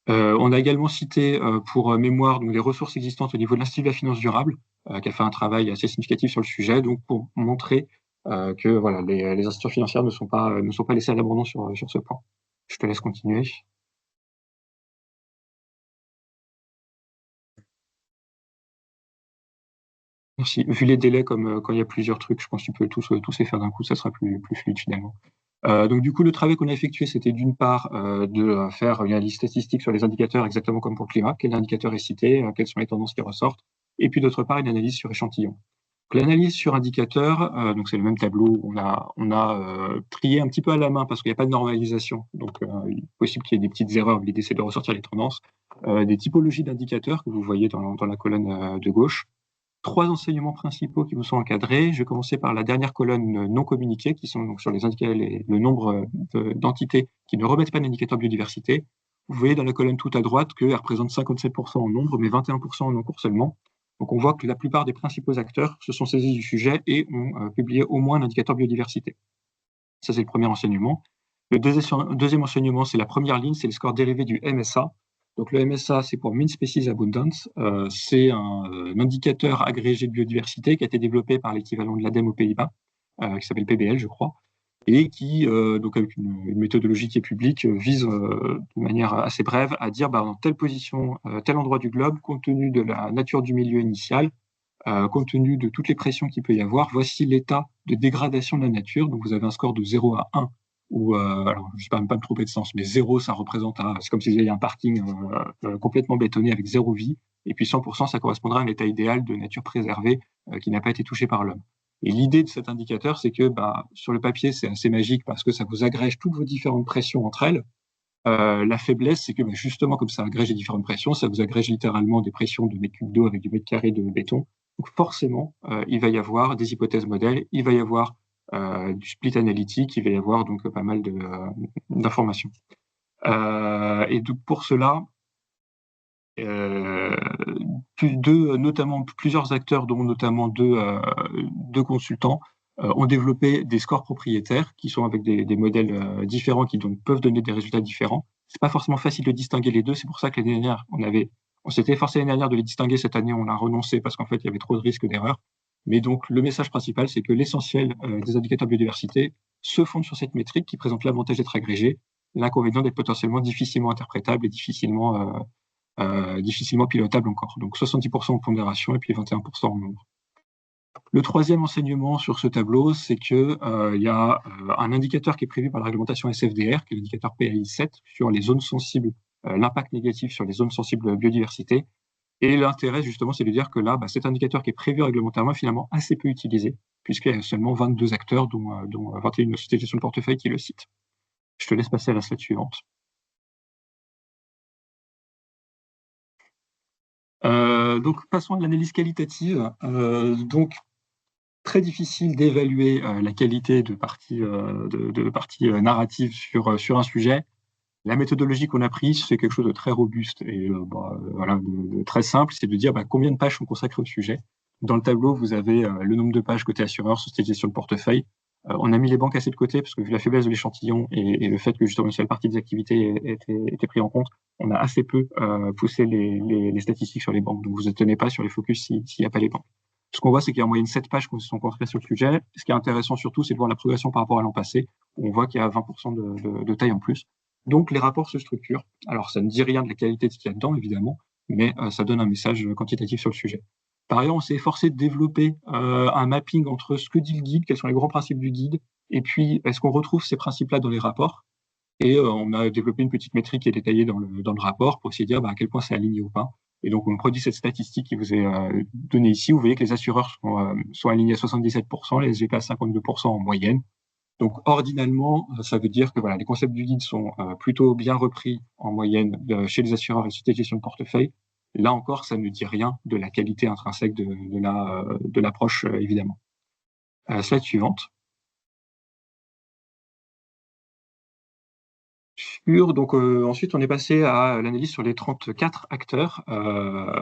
On a également cité pour mémoire donc, les ressources existantes au niveau de l'Institut de la finance durable, qui a fait un travail assez significatif sur le sujet, donc pour montrer que voilà, les institutions financières ne sont pas laissées à l'abandon sur ce point. Je te laisse continuer. Merci. Vu les délais, comme quand il y a plusieurs trucs, je pense que tu peux tous les faire d'un coup, ça sera plus fluide finalement. Donc du coup, le travail qu'on a effectué, c'était d'une part de faire une analyse statistique sur les indicateurs, exactement comme pour le climat, quel indicateur est cité, quelles sont les tendances qui ressortent, et puis d'autre part une analyse sur échantillon. L'analyse sur indicateur, donc c'est le même tableau, on a trié un petit peu à la main parce qu'il n'y a pas de normalisation, donc il est possible qu'il y ait des petites erreurs, l'idée c'est de ressortir les tendances, des typologies d'indicateurs que vous voyez dans la colonne de gauche. 3 enseignements principaux qui vous sont encadrés. Je vais commencer par la dernière colonne non communiquée, qui sont donc sur les indicateurs, le nombre d'entités qui ne remettent pas d'indicateur biodiversité. Vous voyez dans la colonne tout à droite qu'elle représente 57% en nombre, mais 21% en encours seulement. Donc on voit que la plupart des principaux acteurs se sont saisis du sujet et ont publié au moins un indicateur biodiversité. Ça, c'est le premier enseignement. Le deuxième enseignement, c'est la première ligne, c'est le score dérivé du MSA. Donc le MSA, c'est pour Mean Species Abundance. C'est un indicateur agrégé de biodiversité qui a été développé par l'équivalent de l'ADEME aux Pays-Bas, qui s'appelle PBL, je crois, et qui, donc avec une méthodologie qui est publique, vise de manière assez brève à dire dans telle position, tel endroit du globe, compte tenu de la nature du milieu initial, compte tenu de toutes les pressions qu'il peut y avoir, voici l'état de dégradation de la nature. Donc vous avez un score de 0 à 1, où, alors je ne sais pas me tromper de sens, mais 0, ça représente, c'est comme si il y avait un parking complètement bétonné avec 0 vie, et puis 100%, ça correspondra à un état idéal de nature préservée qui n'a pas été touché par l'homme. Et l'idée de cet indicateur, c'est que sur le papier, c'est assez magique parce que ça vous agrège toutes vos différentes pressions entre elles. La faiblesse, c'est que justement, comme ça agrège les différentes pressions, ça vous agrège littéralement des pressions de mètres cubes d'eau avec du mètre carré de béton. Donc forcément, il va y avoir des hypothèses modèles, il va y avoir du split analytique, il va y avoir donc pas mal d'informations. Et donc pour cela, notamment plusieurs acteurs, dont notamment deux consultants, ont développé des scores propriétaires qui sont avec des modèles différents qui donc peuvent donner des résultats différents. C'est pas forcément facile de distinguer les deux, c'est pour ça que l'année dernière, on s'était efforcé l'année dernière de les distinguer, cette année on a renoncé parce qu'en fait il y avait trop de risques d'erreur. Mais donc le message principal, c'est que l'essentiel des indicateurs de biodiversité se fondent sur cette métrique qui présente l'avantage d'être agrégé, l'inconvénient d'être potentiellement difficilement interprétable et difficilement difficilement pilotable encore. Donc 70% en pondération et puis 21% en nombre. Le troisième enseignement sur ce tableau, c'est qu'il y a un indicateur qui est prévu par la réglementation SFDR, qui est l'indicateur PAI 7, sur les zones sensibles, l'impact négatif sur les zones sensibles de biodiversité. Et l'intérêt, justement, c'est de dire que là, cet indicateur qui est prévu réglementairement est finalement assez peu utilisé, puisqu'il y a seulement 22 acteurs, dont 21 sociétés de gestion de portefeuille qui le citent. Je te laisse passer à la slide suivante. Donc, passons à l'analyse qualitative. Donc, très difficile d'évaluer la qualité de parties narratives sur un sujet. La méthodologie qu'on a prise, c'est quelque chose de très robuste et de très simple, c'est de dire combien de pages sont consacrées au sujet. Dans le tableau, vous avez le nombre de pages côté assureur, société de gestion de portefeuille. On a mis les banques assez de côté parce que vu la faiblesse de l'échantillon et le fait que justement une seule partie des activités était pris en compte, on a assez peu poussé les statistiques sur les banques. Donc vous ne tenez pas sur les focus s'il n'y a pas les banques. Ce qu'on voit, c'est qu'il y a en moyenne 7 pages qui sont consacrées sur le sujet. Ce qui est intéressant surtout, c'est de voir la progression par rapport à l'an passé, où on voit qu'il y a 20% de taille en plus. Donc les rapports se structurent. Alors ça ne dit rien de la qualité de ce qu'il y a dedans, évidemment, mais ça donne un message quantitatif sur le sujet. Par ailleurs, on s'est efforcé de développer un mapping entre ce que dit le guide, quels sont les grands principes du guide, et puis est-ce qu'on retrouve ces principes-là dans les rapports. Et on a développé une petite métrique qui est détaillée dans le rapport pour essayer de dire à quel point c'est aligné ou pas. Et donc, on produit cette statistique qui vous est donnée ici. Vous voyez que les assureurs sont alignés à 77%, les SGP à 52% en moyenne. Donc, ordinalement, ça veut dire que les concepts du guide sont plutôt bien repris en moyenne chez les assureurs et les sociétés de gestion de portefeuille. Là encore, ça ne dit rien de la qualité intrinsèque de l'approche, évidemment. Slide suivante. Donc, ensuite, on est passé à l'analyse sur les 34 acteurs,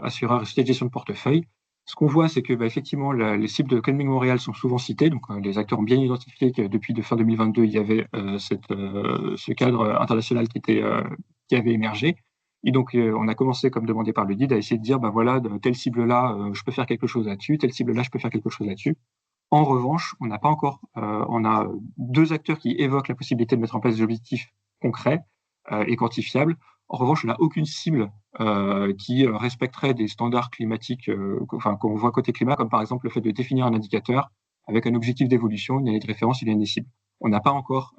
assureurs et sociétés de gestion de portefeuille. Ce qu'on voit, c'est que effectivement, les cibles de Kenming Montréal sont souvent citées. Donc, les acteurs ont bien identifié que depuis fin 2022, il y avait ce cadre international qui avait émergé. Et donc, on a commencé, comme demandé par le guide, à essayer de dire, telle cible-là, je peux faire quelque chose là-dessus, telle cible-là, je peux faire quelque chose là-dessus. En revanche, on n'a pas encore, on a 2 acteurs qui évoquent la possibilité de mettre en place des objectifs concrets et quantifiables. En revanche, on n'a aucune cible qui respecterait des standards climatiques qu'on voit côté climat, comme par exemple le fait de définir un indicateur avec un objectif d'évolution, une année de référence, une année de cible. On n'a pas encore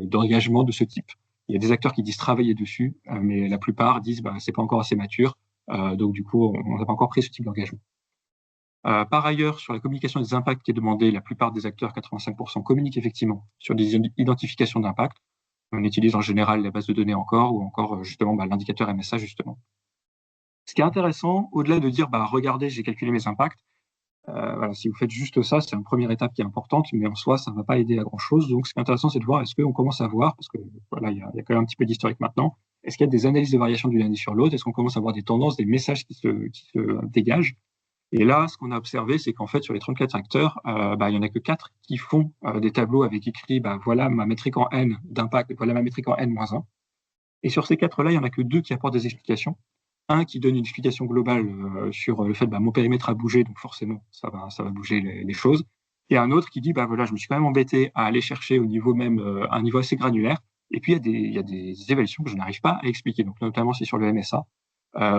d'engagement de ce type. Il y a des acteurs qui disent travailler dessus, mais la plupart disent c'est pas encore assez mature, donc du coup, on n'a pas encore pris ce type d'engagement. Par ailleurs, sur la communication des impacts qui est demandée, la plupart des acteurs, 85%, communiquent effectivement sur des identifications d'impact. On utilise en général la base de données ou encore justement l'indicateur MSA justement. Ce qui est intéressant, au-delà de dire regardez, j'ai calculé mes impacts, si vous faites juste ça, c'est une première étape qui est importante, mais en soi, ça ne va pas aider à grand-chose. Donc, ce qui est intéressant, c'est de voir est-ce qu'on commence à voir, parce que il y a quand même un petit peu d'historique maintenant, est-ce qu'il y a des analyses de variation d'une année sur l'autre, est-ce qu'on commence à voir des tendances, des messages qui se dégagent. Et là, ce qu'on a observé, c'est qu'en fait, sur les 34 acteurs, il n'y en a que 4 qui font des tableaux avec écrit voilà ma métrique en N d'impact, voilà ma métrique en N-1. Et sur ces 4-là, il n'y en a que 2 qui apportent des explications. Un qui donne une explication globale sur le fait mon périmètre a bougé, donc forcément, ça va bouger les choses. Et un autre qui dit je me suis quand même embêté à aller chercher au niveau même, un niveau assez granulaire. Et puis, il y a des évaluations que je n'arrive pas à expliquer. Donc, notamment, c'est sur le MSA.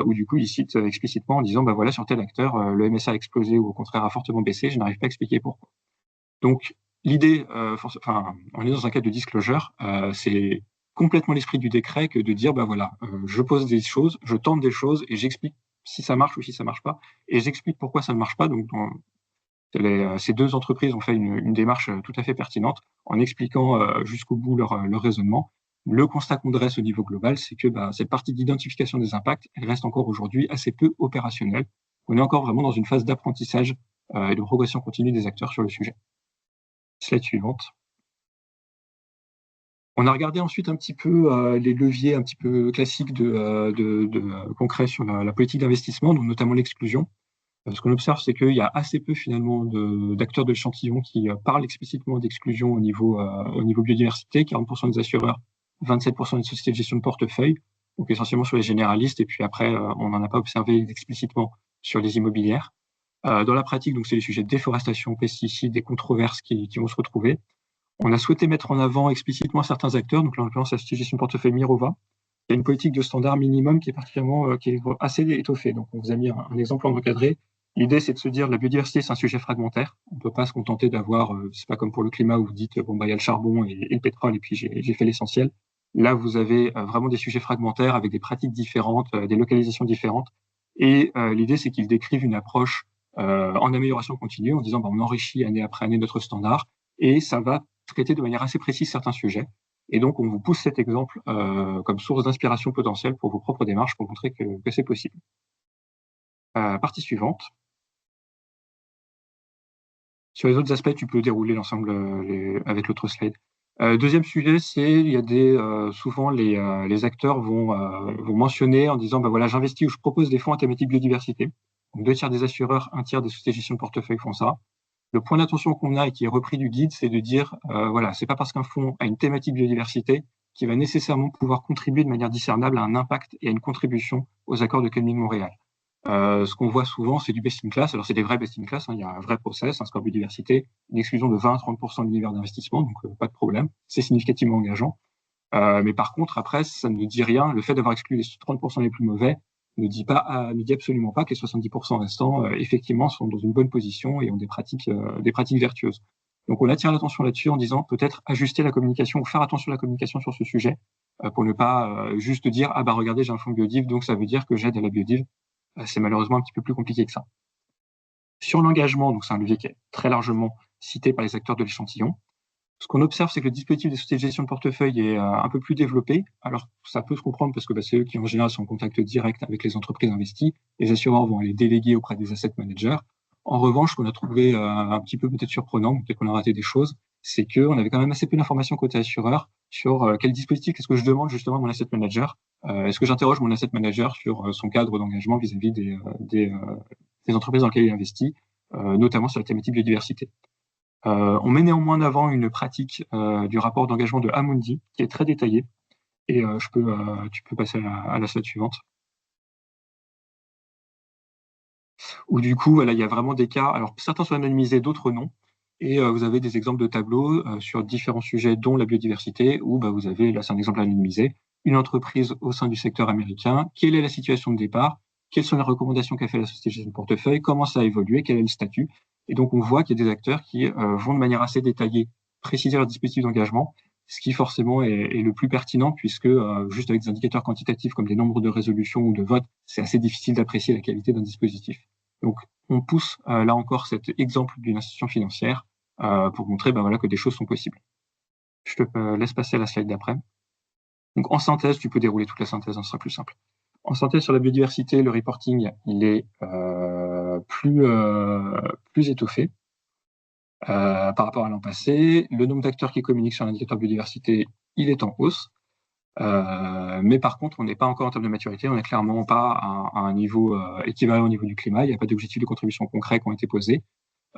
Où du coup, il cite explicitement en disant sur tel acteur, le MSA a explosé ou au contraire a fortement baissé, je n'arrive pas à expliquer pourquoi. Donc, l'idée, on est dans un cadre de disclosure, c'est complètement l'esprit du décret que de dire je pose des choses, je tente des choses et j'explique si ça marche ou si ça marche pas, et j'explique pourquoi ça ne marche pas. Donc, ces 2 entreprises ont fait une démarche tout à fait pertinente en expliquant jusqu'au bout leur raisonnement. Le constat qu'on dresse au niveau global, c'est que cette partie d'identification des impacts, elle reste encore aujourd'hui assez peu opérationnelle. On est encore vraiment dans une phase d'apprentissage et de progression continue des acteurs sur le sujet. Slide suivante. On a regardé ensuite un petit peu les leviers un petit peu classiques concrets sur la politique d'investissement, donc notamment l'exclusion. Ce qu'on observe, c'est qu'il y a assez peu finalement d'acteurs de l'échantillon qui parlent explicitement d'exclusion au niveau biodiversité, 40% des assureurs, 27% des sociétés de gestion de portefeuille, donc essentiellement sur les généralistes, et puis après, on n'en a pas observé explicitement sur les immobilières. Dans la pratique, donc c'est les sujets de déforestation, pesticides, des controverses qui vont se retrouver. On a souhaité mettre en avant explicitement certains acteurs, donc là, en l'occurrence, la société de gestion de portefeuille Mirova, il y a une politique de standard minimum qui est particulièrement, qui est assez étoffée. Donc, on vous a mis un exemple encadré. L'idée, c'est de se dire la biodiversité, c'est un sujet fragmentaire. On ne peut pas se contenter d'avoir, c'est pas comme pour le climat où vous dites, bon, bah, il y a le charbon et le pétrole et puis j'ai fait l'essentiel. Là, vous avez vraiment des sujets fragmentaires avec des pratiques différentes, des localisations différentes. Et l'idée, c'est qu'ils décrivent une approche en amélioration continue en disant, bah, on enrichit année après année notre standard et ça va traiter de manière assez précise certains sujets. Et donc, on vous pousse cet exemple comme source d'inspiration potentielle pour vos propres démarches pour montrer que c'est possible. Partie suivante. Sur les autres aspects, tu peux dérouler l'ensemble avec l'autre slide. Deuxième sujet, c'est il y a souvent les acteurs vont mentionner en disant bah voilà, j'investis ou je propose des fonds à thématique biodiversité. Donc 2 tiers des assureurs, 1 tiers des sociétés de gestion de portefeuille font ça. Le point d'attention qu'on a et qui est repris du guide, c'est de dire voilà, c'est pas parce qu'un fonds a une thématique biodiversité qu'il va nécessairement pouvoir contribuer de manière discernable à un impact et à une contribution aux accords de Kunming-Montréal. Ce qu'on voit souvent, c'est du best in class. Alors, c'est des vrais best in class, hein. Il y a un vrai process, un score biodiversité, une exclusion de 20 à 30% de l'univers d'investissement, donc pas de problème. C'est significativement engageant. Mais par contre, après, ça ne dit rien. Le fait d'avoir exclu les 30% les plus mauvais ne dit absolument pas que les 70% restants, effectivement, sont dans une bonne position et ont des pratiques vertueuses. Donc, on attire l'attention là-dessus en disant peut-être ajuster la communication ou faire attention à la communication sur ce sujet pour ne pas juste dire ah bah regardez, j'ai un fonds biodiv, donc ça veut dire que j'aide à la biodiv. C'est malheureusement un petit peu plus compliqué que ça. Sur l'engagement, donc c'est un levier qui est très largement cité par les acteurs de l'échantillon. Ce qu'on observe, c'est que le dispositif des sociétés de gestion de portefeuille est un peu plus développé. Alors, ça peut se comprendre parce que c'est eux qui, en général, sont en contact direct avec les entreprises investies. Les assureurs vont aller déléguer auprès des asset managers. En revanche, ce qu'on a trouvé un petit peu peut-être surprenant, peut-être qu'on a raté des choses, c'est qu'on avait quand même assez peu d'informations côté assureur sur quel dispositif est-ce que je demande justement à mon asset manager. Est-ce que j'interroge mon asset manager sur son cadre d'engagement vis-à-vis des entreprises dans lesquelles il investit, notamment sur la thématique biodiversité. On met néanmoins en avant une pratique du rapport d'engagement de Amundi qui est très détaillée. Et tu peux passer à la slide suivante. Où du coup, voilà, il y a vraiment des cas. Alors, certains sont anonymisés, d'autres non. Et vous avez des exemples de tableaux sur différents sujets, dont la biodiversité, où vous avez, là c'est un exemple anonymisé, une entreprise au sein du secteur américain. Quelle est la situation de départ? Quelles sont les recommandations qu'a fait la société de gestion de portefeuille? Comment ça a évolué? Quel est le statut? Et donc, on voit qu'il y a des acteurs qui vont de manière assez détaillée préciser leur dispositif d'engagement, ce qui forcément est le plus pertinent, puisque juste avec des indicateurs quantitatifs comme des nombres de résolutions ou de votes, c'est assez difficile d'apprécier la qualité d'un dispositif. Donc, on pousse là encore cet exemple d'une institution financière pour montrer que des choses sont possibles. Je te laisse passer à la slide d'après. Donc, en synthèse, tu peux dérouler toute la synthèse, ce sera plus simple. En synthèse, sur la biodiversité, le reporting, il est plus étoffé par rapport à l'an passé. Le nombre d'acteurs qui communiquent sur l'indicateur biodiversité, il est en hausse. Mais par contre, on n'est pas encore en termes de maturité, on n'est clairement pas à un niveau équivalent au niveau du climat. Il n'y a pas d'objectifs de contribution concrets qui ont été posés.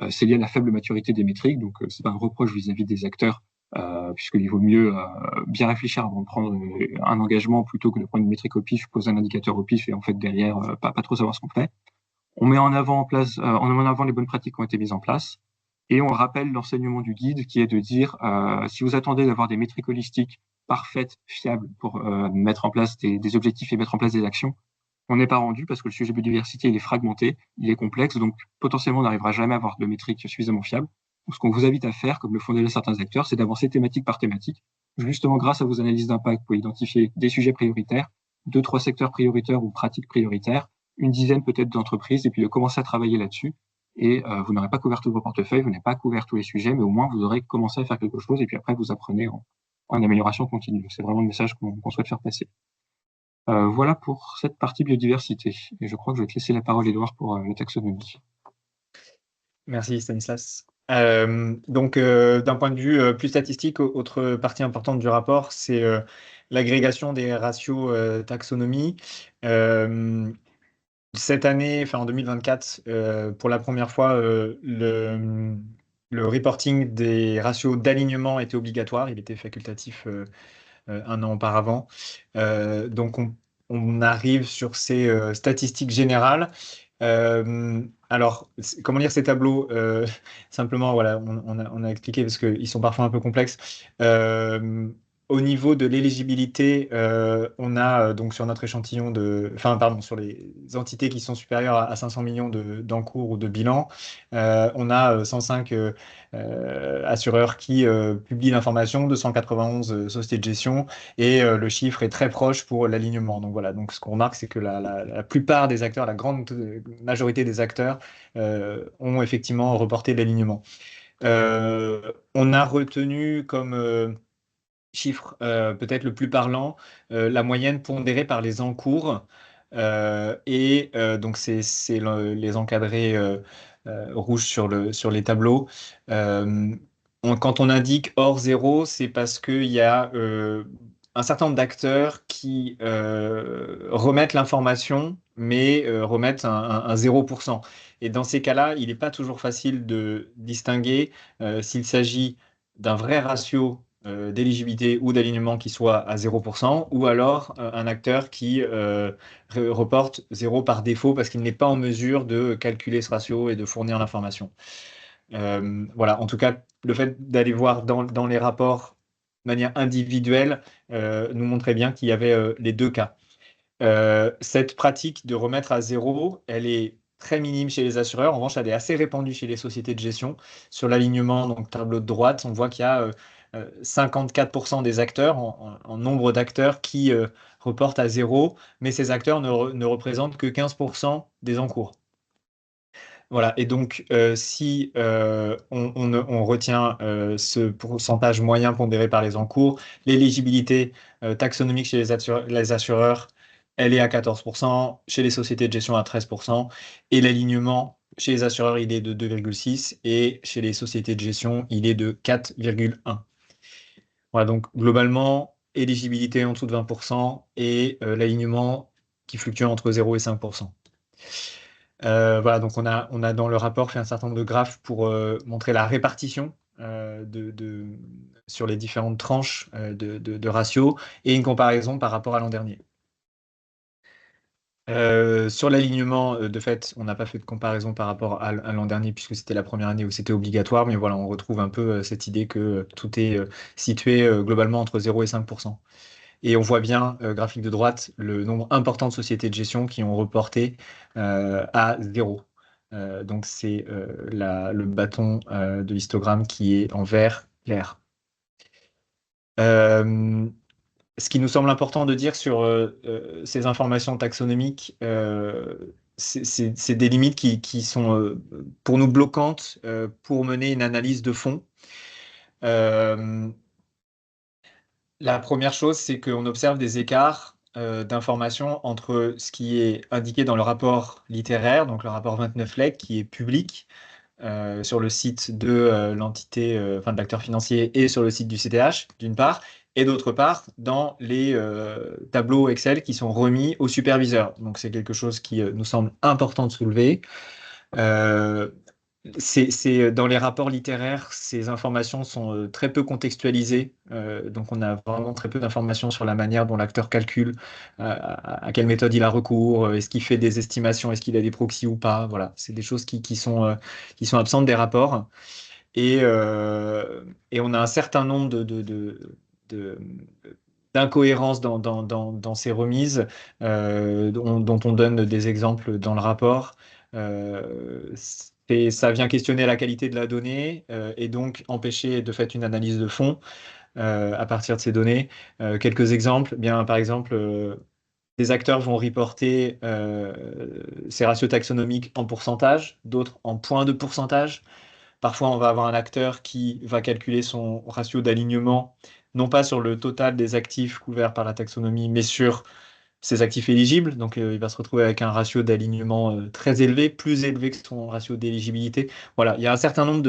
C'est lié à la faible maturité des métriques, donc c'est pas un reproche vis-à-vis des acteurs, puisqu'il vaut mieux bien réfléchir avant de prendre un engagement plutôt que de prendre une métrique au pif, poser un indicateur au pif et en fait derrière pas trop savoir ce qu'on fait. On met en avant les bonnes pratiques qui ont été mises en place. Et on rappelle l'enseignement du guide qui est de dire si vous attendez d'avoir des métriques holistiques parfaites, fiables pour mettre en place des objectifs et mettre en place des actions, on n'est pas rendu parce que le sujet biodiversité il est fragmenté, il est complexe, donc potentiellement on n'arrivera jamais à avoir de métriques suffisamment fiables. Donc, ce qu'on vous invite à faire, comme le font déjà certains acteurs, c'est d'avancer thématique par thématique. Justement, grâce à vos analyses d'impact, pour identifier des sujets prioritaires, 2-3 secteurs prioritaires ou pratiques prioritaires, une dizaine peut-être d'entreprises, et puis de commencer à travailler là-dessus. Et vous n'aurez pas couvert tout vos portefeuilles, vous n'avez pas couvert tous les sujets, mais au moins vous aurez commencé à faire quelque chose, et puis après vous apprenez en amélioration continue. C'est vraiment le message qu'on souhaite faire passer. Voilà pour cette partie biodiversité. Et je crois que je vais te laisser la parole, Edouard, pour la taxonomie. Merci Stanislas. Donc, d'un point de vue plus statistique, autre partie importante du rapport, c'est l'agrégation des ratios taxonomie. Cette année, en 2024, pour la première fois, le reporting des ratios d'alignement était obligatoire. Il était facultatif un an auparavant. Donc, on arrive sur ces statistiques générales. Alors, comment lire ces tableaux? Simplement, voilà, on a expliqué parce qu'ils sont parfois un peu complexes. au niveau de l'éligibilité, on a donc sur notre échantillon sur les entités qui sont supérieures à 500 millions d'encours ou de bilan, on a 105 assureurs qui publient l'information, 291 sociétés de gestion, et le chiffre est très proche pour l'alignement. Donc voilà, donc ce qu'on remarque, c'est que la plupart des acteurs, la grande majorité des acteurs ont effectivement reporté l'alignement. On a retenu comme chiffre peut-être le plus parlant, la moyenne pondérée par les encours. Donc, c'est les encadrés rouges sur les tableaux. Quand on indique hors zéro, c'est parce qu'il y a un certain nombre d'acteurs qui remettent l'information, mais remettent un 0%. Et dans ces cas-là, il n'est pas toujours facile de distinguer s'il s'agit d'un vrai ratio d'éligibilité ou d'alignement qui soit à 0%, ou alors un acteur qui reporte 0 par défaut parce qu'il n'est pas en mesure de calculer ce ratio et de fournir l'information. Voilà, en tout cas, le fait d'aller voir dans les rapports de manière individuelle nous montrait bien qu'il y avait les deux cas. Cette pratique de remettre à 0, elle est très minime chez les assureurs. En revanche, elle est assez répandue chez les sociétés de gestion. Sur l'alignement, donc tableau de droite, on voit qu'il y a 54% des acteurs, en nombre d'acteurs, qui reportent à 0, mais ces acteurs ne représentent que 15% des encours. Voilà, et donc si on retient ce pourcentage moyen pondéré par les encours, l'éligibilité taxonomique chez les assureurs, elle est à 14%, chez les sociétés de gestion à 13%, et l'alignement chez les assureurs, il est de 2,6, et chez les sociétés de gestion, il est de 4,1. Voilà, donc globalement, éligibilité en dessous de 20% et l'alignement qui fluctue entre 0 et 5%. Voilà, donc on a dans le rapport fait un certain nombre de graphes pour montrer la répartition sur les différentes tranches de ratios et une comparaison par rapport à l'an dernier. Sur l'alignement, de fait, on n'a pas fait de comparaison par rapport à l'an dernier puisque c'était la première année où c'était obligatoire, mais voilà, on retrouve un peu cette idée que tout est situé globalement entre 0 et 5%. Et on voit bien, graphique de droite, le nombre important de sociétés de gestion qui ont reporté à 0. Donc c'est le bâton de l'histogramme qui est en vert clair. Ce qui nous semble important de dire sur ces informations taxonomiques, c'est des limites qui sont pour nous bloquantes pour mener une analyse de fond. La première chose, c'est qu'on observe des écarts d'informations entre ce qui est indiqué dans le rapport littéraire, donc le rapport 29 LEC, qui est public sur le site de l'entité, de l'acteur financier et sur le site du CTH, d'une part, et d'autre part, dans les tableaux Excel qui sont remis aux superviseurs. Donc c'est quelque chose qui nous semble important de soulever. Dans les rapports littéraires, ces informations sont très peu contextualisées, donc on a vraiment très peu d'informations sur la manière dont l'acteur calcule, à quelle méthode il a recours, est-ce qu'il fait des estimations, est-ce qu'il a des proxys ou pas. Voilà, c'est des choses qui sont absentes des rapports. Et on a un certain nombre d'incohérences dans ces remises, dont on donne des exemples dans le rapport. Et ça vient questionner la qualité de la donnée et donc empêcher de faire une analyse de fond à partir de ces données. Quelques exemples, par exemple, des acteurs vont reporter ces ratios taxonomiques en pourcentage, d'autres en points de pourcentage. Parfois, on va avoir un acteur qui va calculer son ratio d'alignement, non pas sur le total des actifs couverts par la taxonomie, mais sur ses actifs éligibles. Donc, il va se retrouver avec un ratio d'alignement très élevé, plus élevé que son ratio d'éligibilité. Voilà, il y a un certain nombre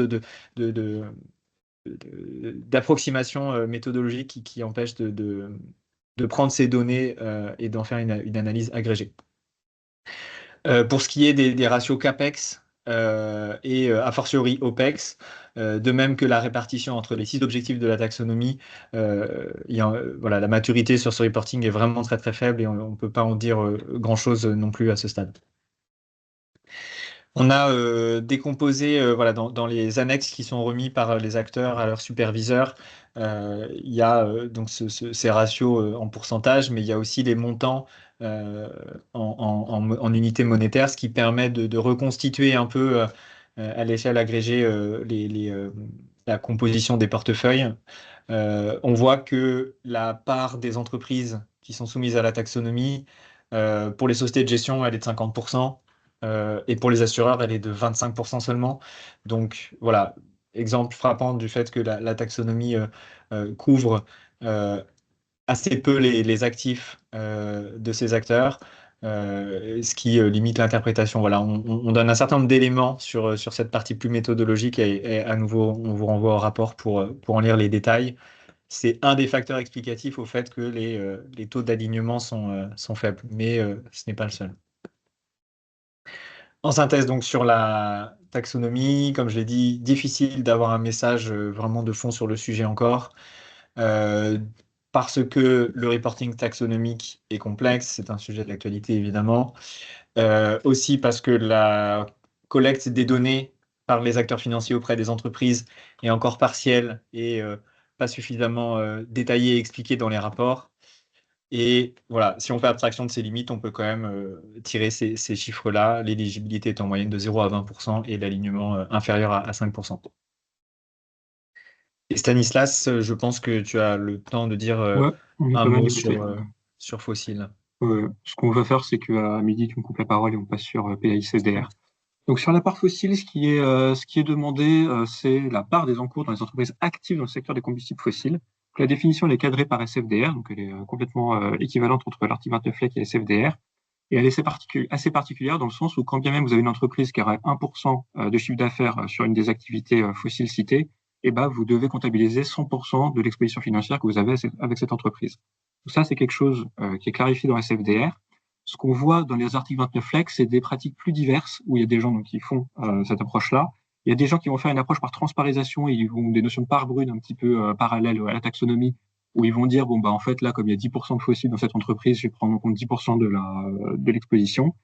d'approximations méthodologiques qui empêchent de prendre ces données et d'en faire une analyse agrégée. Pour ce qui est des ratios CAPEX et a fortiori OPEX, de même que la répartition entre les 6 objectifs de la taxonomie, la maturité sur ce reporting est vraiment très très faible et on ne peut pas en dire grand-chose non plus à ce stade. On a décomposé voilà, dans les annexes qui sont remis par les acteurs à leurs superviseurs. Il y a donc ces ratios en pourcentage, mais il y a aussi les montants en unités monétaires, ce qui permet de reconstituer un peu à l'échelle agrégée la composition des portefeuilles. On voit que la part des entreprises qui sont soumises à la taxonomie, pour les sociétés de gestion, elle est de 50%. Et pour les assureurs, elle est de 25% seulement. Donc voilà, exemple frappant du fait que la taxonomie couvre assez peu les actifs de ces acteurs, ce qui limite l'interprétation. Voilà, on donne un certain nombre d'éléments sur cette partie plus méthodologique et à nouveau, on vous renvoie au rapport pour en lire les détails. C'est un des facteurs explicatifs au fait que les taux d'alignement sont faibles, mais ce n'est pas le seul. En synthèse, donc sur la taxonomie, comme je l'ai dit, difficile d'avoir un message vraiment de fond sur le sujet encore, euh, parce que le reporting taxonomique est complexe, c'est un sujet d'actualité évidemment. Aussi parce que la collecte des données par les acteurs financiers auprès des entreprises est encore partielle et pas suffisamment détaillée et expliquée dans les rapports. Et voilà, si on fait abstraction de ces limites, on peut quand même tirer ces chiffres-là. L'éligibilité est en moyenne de 0 à 20% et l'alignement inférieur à 5%. Et Stanislas, je pense que tu as le temps de dire Ouais, on est un pas mal mot écouté. sur Fossil. Ce qu'on va faire, c'est qu'à midi, tu me coupes la parole et on passe sur PAI-CSDR. Donc sur la part fossile, ce qui est demandé, c'est la part des encours dans les entreprises actives dans le secteur des combustibles fossiles. Donc, la définition, elle est cadrée par SFDR, donc elle est complètement équivalente entre l'article 29 FLEC et SFDR. Et elle est assez particulière dans le sens où quand bien même vous avez une entreprise qui aurait 1% de chiffre d'affaires sur une des activités fossiles citées, eh ben, vous devez comptabiliser 100% de l'exposition financière que vous avez avec cette entreprise. Donc ça, c'est quelque chose qui est clarifié dans SFDR. Ce qu'on voit dans les articles 29 Flex, c'est des pratiques plus diverses où il y a des gens donc, qui font cette approche-là. Il y a des gens qui vont faire une approche par transparisation et ils vont des notions de part brune un petit peu parallèles à la taxonomie où ils vont dire bon bah en fait là comme il y a 10% de fossiles dans cette entreprise, je vais prendre en compte 10% de l'exposition.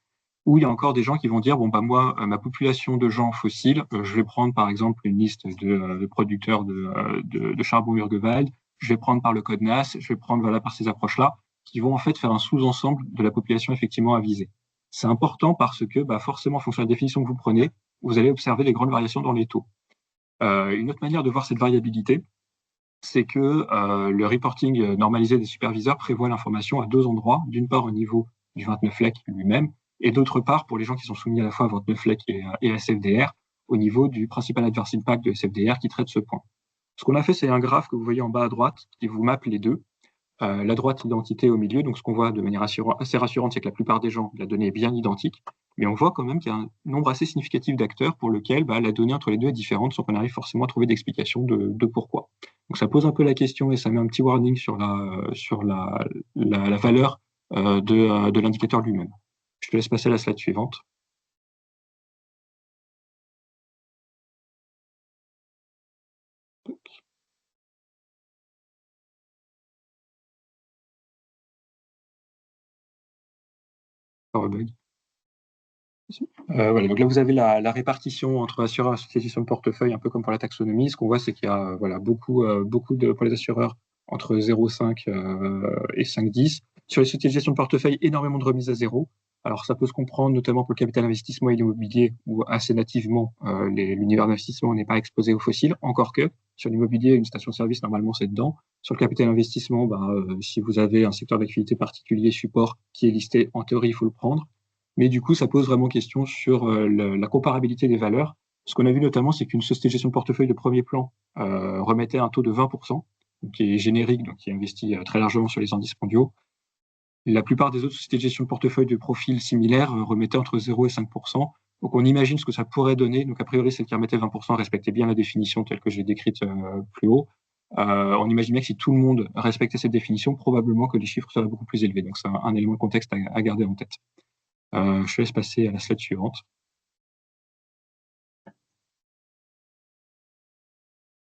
Ou il y a encore des gens qui vont dire bon bah moi ma population de gens fossiles, je vais prendre par exemple une liste de producteurs de charbon Urgewald, je vais prendre par le code NAS, je vais prendre voilà par ces approches-là qui vont en fait faire un sous-ensemble de la population effectivement à viser. C'est important parce que bah, forcément, en fonction de la définition que vous prenez, vous allez observer les grandes variations dans les taux. Une autre manière de voir cette variabilité, c'est que le reporting normalisé des superviseurs prévoit l'information à deux endroits, d'une part au niveau du 29 FLEC lui-même, et d'autre part pour les gens qui sont soumis à la fois à 29 FLEC et à SFDR, au niveau du principal adverse impact de SFDR qui traite ce point. Ce qu'on a fait, c'est un graphe que vous voyez en bas à droite qui vous mappe les deux. La droite identité au milieu. Donc, ce qu'on voit de manière assez rassurante, c'est que la plupart des gens, la donnée est bien identique, mais on voit quand même qu'il y a un nombre assez significatif d'acteurs pour lequel la donnée entre les deux est différente sans qu'on arrive forcément à trouver d'explication de pourquoi. Donc, ça pose un peu la question et ça met un petit warning sur la valeur de l'indicateur lui-même. Je te laisse passer à la slide suivante. Voilà, donc là, vous avez la répartition entre assureurs et associations de portefeuille, un peu comme pour la taxonomie. Ce qu'on voit, c'est qu'il y a beaucoup pour les assureurs entre 0,5 et 5,10. Sur les sociétés de gestion de portefeuille, énormément de remises à zéro. Alors, ça peut se comprendre, notamment pour le capital investissement et l'immobilier, où assez nativement, l'univers d'investissement n'est pas exposé aux fossiles, encore que sur l'immobilier, une station-service, normalement, c'est dedans. Sur le capital investissement, si vous avez un secteur d'activité particulier, support, qui est listé, en théorie, il faut le prendre. Mais du coup, ça pose vraiment question sur la comparabilité des valeurs. Ce qu'on a vu notamment, c'est qu'une société de gestion de portefeuille de premier plan remettait un taux de 20%, qui est générique, donc qui investit très largement sur les indices mondiaux. La plupart des autres sociétés de gestion de portefeuille de profil similaire remettaient entre 0 et 5%. Donc on imagine ce que ça pourrait donner. Donc a priori, celle qui remettait 20% respectait bien la définition telle que j'ai décrite plus haut. On imagine bien que si tout le monde respectait cette définition, probablement que les chiffres seraient beaucoup plus élevés. Donc c'est un élément de contexte à garder en tête. Je laisse passer à la slide suivante.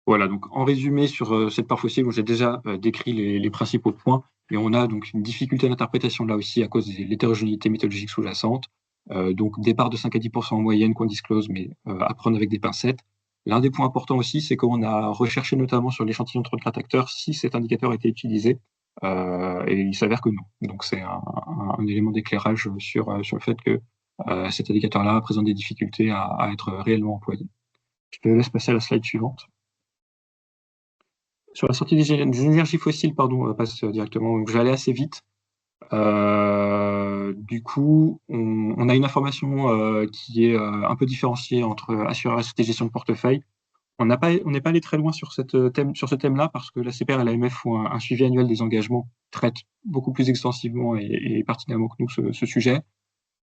Voilà, donc en résumé sur cette part fossile, j'ai déjà décrit les principaux points, et on a donc une difficulté d'interprétation là aussi à cause de l'hétérogénéité méthodologique sous-jacente. donc départ de 5 à 10% en moyenne qu'on disclose, mais à prendre avec des pincettes. L'un des points importants aussi, c'est qu'on a recherché notamment sur l'échantillon de 34 acteurs si cet indicateur était utilisé, et il s'avère que non. Donc c'est un élément d'éclairage sur le fait que cet indicateur-là présente des difficultés à être réellement employé. Je te laisse passer à la slide suivante. Sur la sortie des énergies fossiles, pardon, on passe directement. Donc, j'allais assez vite. Du coup, on a une information qui est un peu différenciée entre assureur et société de gestion de portefeuille. On n'est pas allé très loin sur ce thème-là parce que la CPR et l'AMF font un suivi annuel des engagements, traitent beaucoup plus extensivement et pertinemment que nous ce sujet.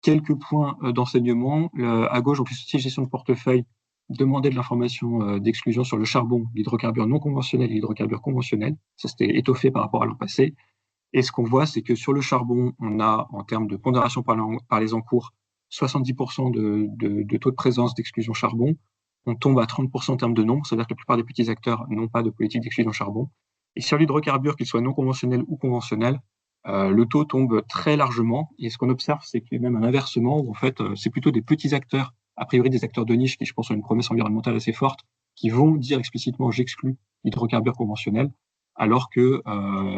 Quelques points d'enseignement. À gauche, donc les sociétés de gestion de portefeuille demandaient de l'information d'exclusion sur le charbon, l'hydrocarbure non conventionnel et l'hydrocarbure conventionnel. Ça, c'était étoffé par rapport à l'an passé. Et ce qu'on voit, c'est que sur le charbon, on a, en termes de pondération par les encours, 70% de taux de présence d'exclusion charbon. On tombe à 30% en termes de nombre, c'est-à-dire que la plupart des petits acteurs n'ont pas de politique d'exclusion charbon. Et sur l'hydrocarbure, qu'il soit non conventionnel ou conventionnel, le taux tombe très largement. Et ce qu'on observe, c'est qu'il y a même un inversement, où en fait, c'est plutôt des petits acteurs, a priori des acteurs de niche, qui je pense ont une promesse environnementale assez forte, qui vont dire explicitement j'exclus l'hydrocarbure conventionnel, alors que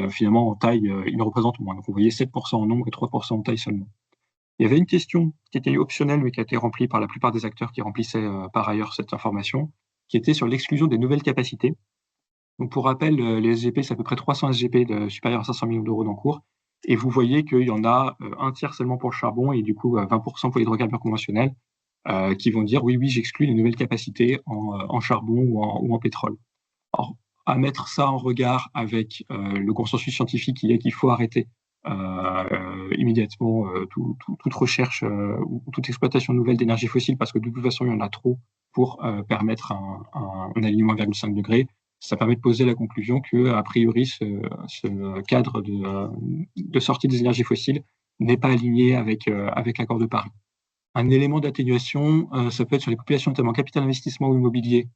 finalement en taille, ils représentent moins. Donc vous voyez 7% en nombre et 3% en taille seulement. Il y avait une question qui était optionnelle, mais qui a été remplie par la plupart des acteurs qui remplissaient par ailleurs cette information, qui était sur l'exclusion des nouvelles capacités. Donc pour rappel, les SGP, c'est à peu près 300 SGP supérieurs à 500 millions d'euros d'encours. Et vous voyez qu'il y en a un tiers seulement pour le charbon et du coup 20% pour l'hydrocarbure conventionnel, qui vont dire oui, j'exclus les nouvelles capacités en charbon ou en pétrole. Alors, à mettre ça en regard avec le consensus scientifique qui est qu'il faut arrêter immédiatement toute recherche ou toute exploitation nouvelle d'énergie fossile parce que de toute façon, il y en a trop pour permettre un alignement à 1,5 degré. Ça permet de poser la conclusion que, a priori, ce cadre de sortie des énergies fossiles n'est pas aligné avec l'accord de Paris. Un élément d'atténuation, ça peut être sur les populations, notamment capital investissement ou immobilier,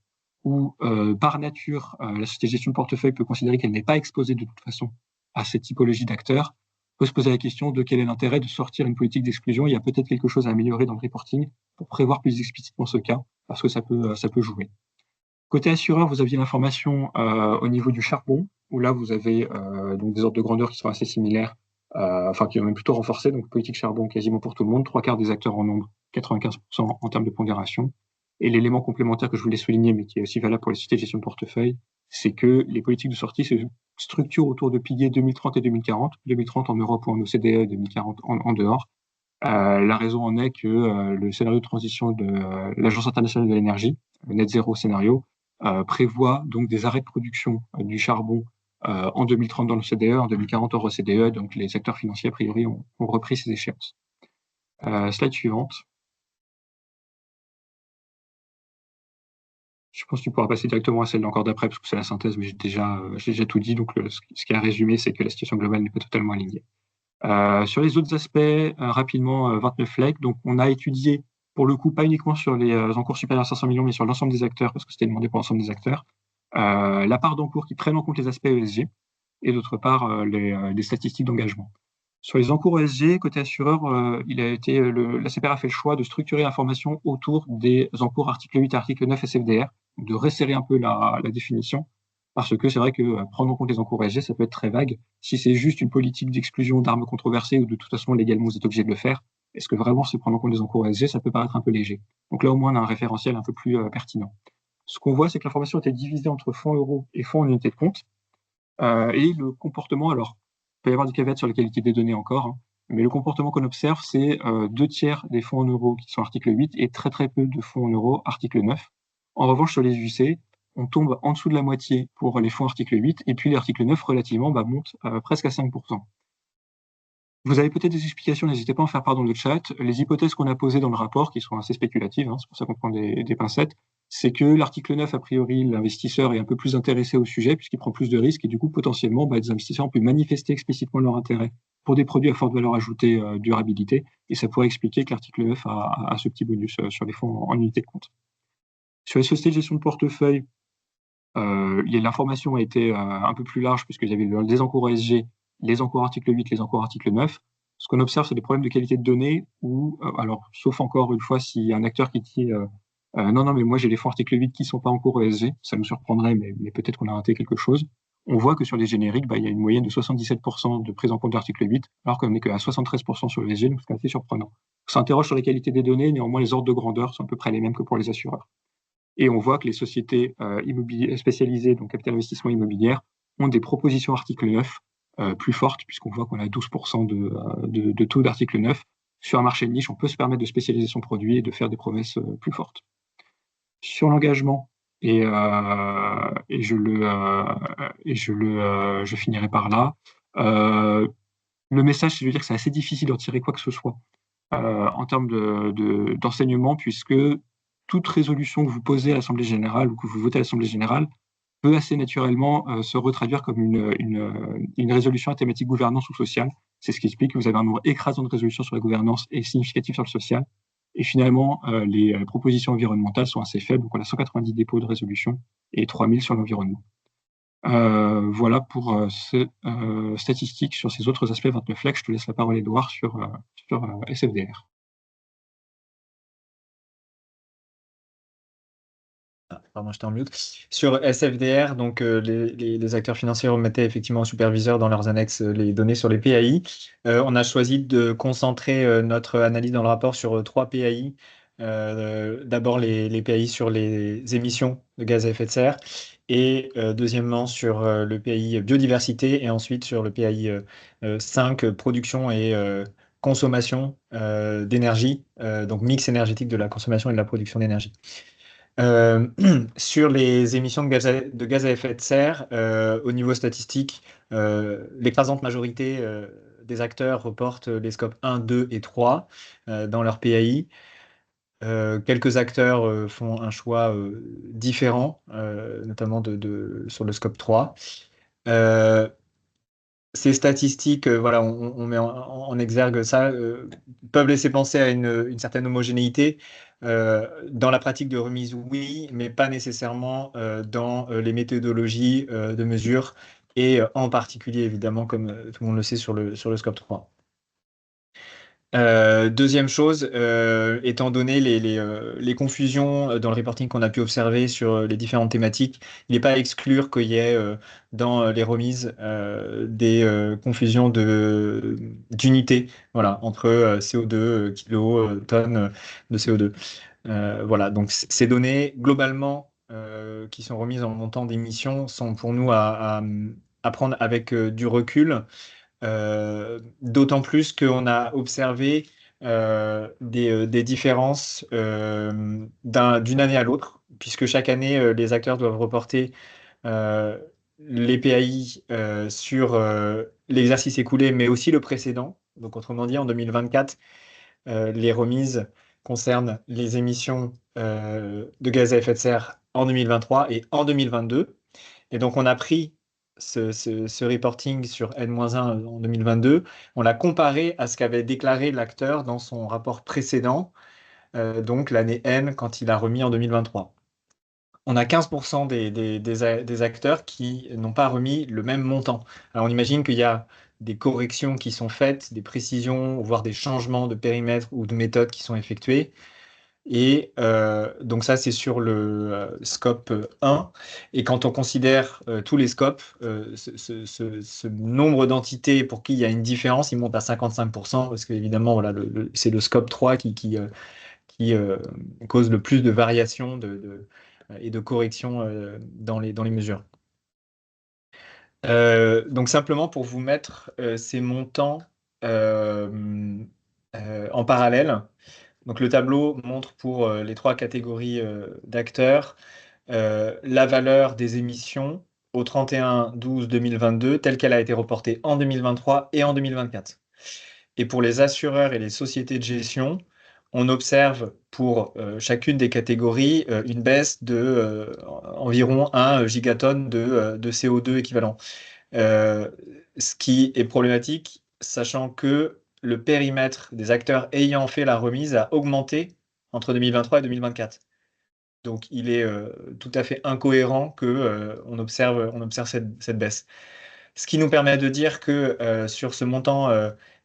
où par nature, la société de gestion de portefeuille peut considérer qu'elle n'est pas exposée de toute façon à cette typologie d'acteurs. On peut se poser la question de quel est l'intérêt de sortir une politique d'exclusion. Il y a peut-être quelque chose à améliorer dans le reporting pour prévoir plus explicitement ce cas, parce que ça peut jouer. Côté assureur, vous aviez l'information au niveau du charbon, où là, vous avez donc des ordres de grandeur qui sont assez similaires, qui ont même plutôt renforcé, donc politique charbon quasiment pour tout le monde, 3/4 des acteurs en nombre, 95% en termes de pondération. Et l'élément complémentaire que je voulais souligner, mais qui est aussi valable pour les sociétés de gestion de portefeuille, c'est que les politiques de sortie se structurent autour de piliers 2030 et 2040, 2030 en Europe ou en OCDE, 2040 en dehors. La raison en est que le scénario de transition de l'Agence internationale de l'énergie, le net zéro scénario, prévoit donc des arrêts de production du charbon en 2030 dans l'OCDE, en 2040 hors OCDE, donc les acteurs financiers a priori ont repris ces échéances. Slide suivante. Je pense que tu pourras passer directement à celle d'encore d'après, parce que c'est la synthèse, mais j'ai déjà tout dit, donc ce qui a résumé, c'est que la situation globale n'est pas totalement alignée. Sur les autres aspects, rapidement, 29 LEC. Donc, on a étudié, pour le coup, pas uniquement sur les encours supérieurs à 500 millions, mais sur l'ensemble des acteurs, parce que c'était demandé pour l'ensemble des acteurs, la part d'encours qui prennent en compte les aspects ESG, et d'autre part, les statistiques d'engagement. Sur les encours ESG, côté assureur, la CPR a fait le choix de structurer l'information autour des encours article 8 et article 9 SFDR, de resserrer un peu la définition, parce que c'est vrai que prendre en compte les encours ESG, ça peut être très vague. Si c'est juste une politique d'exclusion d'armes controversées ou de toute façon, légalement, vous êtes obligé de le faire, est-ce que vraiment c'est prendre en compte les encours ESG, ça peut paraître un peu léger. Donc là, au moins, on a un référentiel un peu plus pertinent. Ce qu'on voit, c'est que l'information était divisée entre fonds euros et fonds en unité de compte. Et le comportement, alors, il peut y avoir des caveats sur la qualité des données encore, hein, mais le comportement qu'on observe, c'est 2/3 des fonds en euros qui sont article 8 et très très peu de fonds en euros article 9. En revanche, sur les UC, on tombe en dessous de la moitié pour les fonds article 8, et puis l'article 9, relativement, monte presque à 5%. Vous avez peut-être des explications, n'hésitez pas à en faire part dans le chat. Les hypothèses qu'on a posées dans le rapport, qui sont assez spéculatives, hein, c'est pour ça qu'on prend des pincettes, c'est que l'article 9, a priori, l'investisseur est un peu plus intéressé au sujet, puisqu'il prend plus de risques, et du coup, potentiellement, les investisseurs ont pu manifester explicitement leur intérêt pour des produits à forte valeur ajoutée durabilité, et ça pourrait expliquer que l'article 9 a ce petit bonus sur les fonds en unité de compte. Sur les sociétés de gestion de portefeuille, l'information a été un peu plus large, puisqu'il y avait des encours ESG, les encours article 8, les encours article 9. ce qu'on observe, c'est des problèmes de qualité de données ou, alors, sauf encore une fois, s'il y a un acteur qui dit non, mais moi j'ai les fonds article 8 qui ne sont pas en cours ESG, ça nous surprendrait, mais peut-être qu'on a raté quelque chose. On voit que sur les génériques, il y a une moyenne de 77% de prise en compte d'article 8, alors qu'on n'est qu'à 73% sur l'ESG, donc c'est assez surprenant. On s'interroge sur les qualités des données, néanmoins les ordres de grandeur sont à peu près les mêmes que pour les assureurs. Et on voit que les sociétés spécialisées, donc capital investissement immobilière, ont des propositions article 9 plus fortes, puisqu'on voit qu'on a 12% de taux d'article 9. Sur un marché de niche, on peut se permettre de spécialiser son produit et de faire des promesses plus fortes. Sur l'engagement, je finirai par là. Le message, c'est de dire que c'est assez difficile d'en tirer quoi que ce soit en termes d'enseignement, puisque toute résolution que vous posez à l'Assemblée générale ou que vous votez à l'Assemblée générale peut assez naturellement se retraduire comme une résolution à thématique gouvernance ou sociale. C'est ce qui explique que vous avez un nombre écrasant de résolutions sur la gouvernance et significatif sur le social. Et finalement, les propositions environnementales sont assez faibles. Donc, on a 190 dépôts de résolution et 3000 sur l'environnement. Voilà pour ces statistiques sur ces autres aspects 29 LEC. Je te laisse la parole, Edouard, sur SFDR. Pardon, j'étais en mute. Sur SFDR, donc les acteurs financiers remettaient effectivement aux superviseurs dans leurs annexes les données sur les PAI. On a choisi de concentrer notre analyse dans le rapport sur 3 PAI. D'abord les PAI sur les émissions de gaz à effet de serre et deuxièmement sur le PAI biodiversité et ensuite sur le PAI 5 production et consommation d'énergie, donc mix énergétique de la consommation et de la production d'énergie. Sur les émissions de gaz à effet de serre, au niveau statistique, l'écrasante majorité des acteurs reportent les scopes 1, 2 et 3 dans leur PAI. Quelques acteurs font un choix différent, notamment sur le scope 3. Ces statistiques, voilà, on met en exergue ça, peuvent laisser penser à une certaine homogénéité. Dans la pratique de remise, oui, mais pas nécessairement dans les méthodologies de mesure et en particulier, évidemment, comme tout le monde le sait, sur le scope 3. Deuxième chose, étant donné les confusions dans le reporting qu'on a pu observer sur les différentes thématiques, il n'est pas à exclure qu'il y ait dans les remises des confusions d'unités, voilà, entre CO2, kilos, tonnes de CO2. Voilà, donc ces données, globalement, qui sont remises en montant d'émissions, sont pour nous à prendre avec du recul. D'autant plus qu'on a observé des différences d'une année à l'autre, puisque chaque année, les acteurs doivent reporter les PAI sur l'exercice écoulé, mais aussi le précédent. Donc, autrement dit, en 2024, les remises concernent les émissions de gaz à effet de serre en 2023 et en 2022. Et donc, on a pris ce reporting sur N-1 en 2022, on l'a comparé à ce qu'avait déclaré l'acteur dans son rapport précédent, donc l'année N, quand il a remis en 2023. On a 15% des acteurs qui n'ont pas remis le même montant. Alors, on imagine qu'il y a des corrections qui sont faites, des précisions, voire des changements de périmètre ou de méthode qui sont effectués. Et donc ça, c'est sur le scope 1. Et quand on considère tous les scopes, ce nombre d'entités pour qui il y a une différence, il monte à 55%, parce qu'évidemment, voilà, c'est le scope 3 qui cause le plus de variations et de corrections dans les mesures. Donc simplement pour vous mettre ces montants en parallèle. Donc le tableau montre pour les 3 catégories d'acteurs la valeur des émissions au 31/12/2022 telle qu'elle a été reportée en 2023 et en 2024. Et pour les assureurs et les sociétés de gestion, on observe pour chacune des catégories une baisse de environ 1 gigatonne de CO2 équivalent. Ce qui est problématique, sachant que le périmètre des acteurs ayant fait la remise a augmenté entre 2023 et 2024. Donc, il est tout à fait incohérent qu'on observe cette baisse. Ce qui nous permet de dire que sur ce montant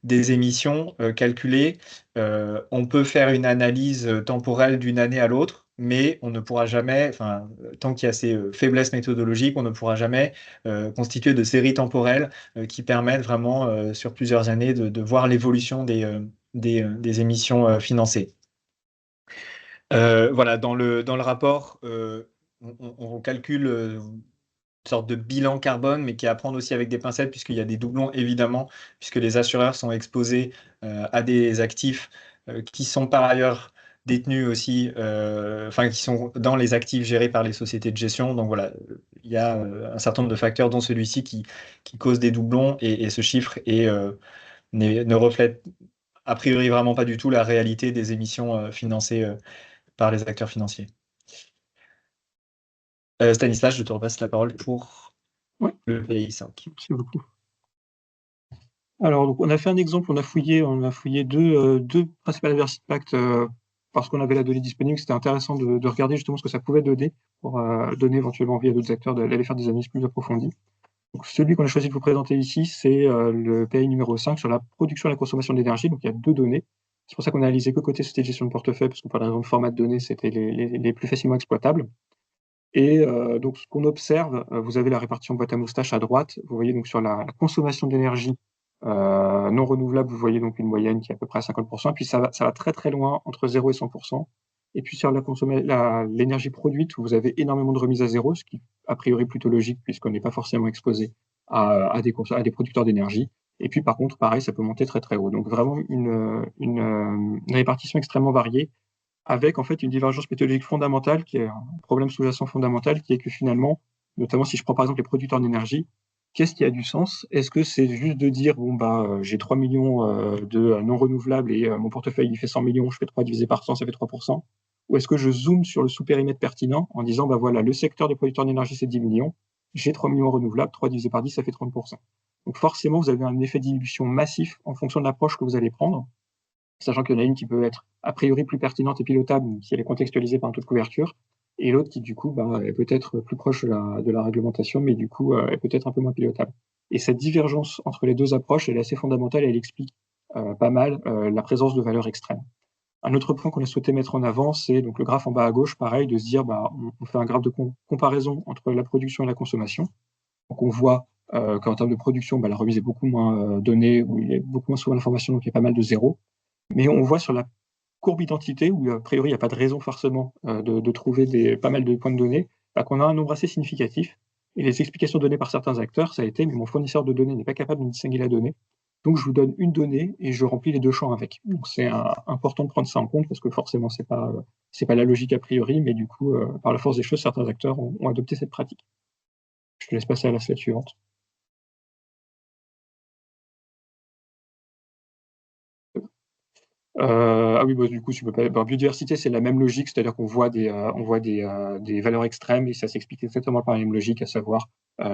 des émissions calculées. On peut faire une analyse temporelle d'une année à l'autre, mais on ne pourra jamais, tant qu'il y a ces faiblesses méthodologiques, on ne pourra jamais constituer de séries temporelles qui permettent vraiment sur plusieurs années de voir l'évolution des émissions financées. Voilà, dans le rapport, on calcule une sorte de bilan carbone, mais qui est à prendre aussi avec des pincettes, puisqu'il y a des doublons, évidemment, puisque les assureurs sont exposés à des actifs qui sont par ailleurs détenus aussi, qui sont dans les actifs gérés par les sociétés de gestion. Donc voilà, il y a un certain nombre de facteurs, dont celui-ci, qui cause des doublons, et ce chiffre ne reflète a priori vraiment pas du tout la réalité des émissions financées par les acteurs financiers. Stanislas, je te repasse la parole pour le PI5. Merci beaucoup. Alors, donc, on a fait un exemple, on a fouillé deux principales averses d'impact parce qu'on avait la donnée disponible. C'était intéressant de regarder justement ce que ça pouvait donner pour donner éventuellement envie à d'autres acteurs d'aller faire des analyses plus approfondies. Donc, celui qu'on a choisi de vous présenter ici, c'est le PI numéro 5 sur la production et la consommation d'énergie. Donc, il y a deux données. C'est pour ça qu'on a analysé que côté société de gestion de portefeuille, parce que pour la raison de format de données, c'était les plus facilement exploitables. Et donc, ce qu'on observe, vous avez la répartition boîte à moustache à droite. Vous voyez donc sur la consommation d'énergie non renouvelable, vous voyez donc une moyenne qui est à peu près à 50%. Et puis, ça va très, très loin, entre 0 et 100%. Et puis, sur l'énergie produite, vous avez énormément de remises à zéro, ce qui, a priori, est plutôt logique, puisqu'on n'est pas forcément exposé à des producteurs d'énergie. Et puis, par contre, pareil, ça peut monter très, très haut. Donc, vraiment une répartition extrêmement variée, avec en fait une divergence méthodologique fondamentale, qui est un problème sous-jacent fondamental, qui est que finalement, notamment si je prends par exemple les producteurs d'énergie, qu'est-ce qui a du sens? Est-ce que c'est juste de dire, j'ai 3 millions de non renouvelables et mon portefeuille il fait 100 millions, je fais 3 divisé par 100, ça fait 3%? Ou est-ce que je zoome sur le sous-périmètre pertinent en disant, voilà, le secteur des producteurs d'énergie c'est 10 millions, j'ai 3 millions renouvelables, 3 divisé par 10, ça fait 30%. Donc forcément, vous avez un effet dilution massif en fonction de l'approche que vous allez prendre, sachant qu'il y en a une qui peut être a priori plus pertinente et pilotable si elle est contextualisée par un taux de couverture, et l'autre qui, du coup, est peut-être plus proche de la réglementation, mais du coup, est peut-être un peu moins pilotable. Et cette divergence entre les deux approches, elle est assez fondamentale et elle explique pas mal la présence de valeurs extrêmes. Un autre point qu'on a souhaité mettre en avant, c'est donc le graphe en bas à gauche, pareil, de se dire, on fait un graphe de comparaison entre la production et la consommation. Donc on voit qu'en termes de production, la remise est beaucoup moins donnée, où il y a beaucoup moins souvent d'informations, donc il y a pas mal de zéros. Mais on voit sur la courbe identité, où a priori il n'y a pas de raison forcément de trouver pas mal de points de données, qu'on a un nombre assez significatif. Et les explications données par certains acteurs, ça a été, mais mon fournisseur de données n'est pas capable de distinguer la donnée. Donc je vous donne une donnée et je remplis les deux champs avec. Donc c'est important de prendre ça en compte, parce que forcément c'est pas la logique a priori, mais du coup, par la force des choses, certains acteurs ont adopté cette pratique. Je te laisse passer à la slide suivante. Du coup, tu peux pas. Biodiversité, c'est la même logique, c'est-à-dire qu'on voit des valeurs extrêmes, et ça s'explique exactement par la même logique, à savoir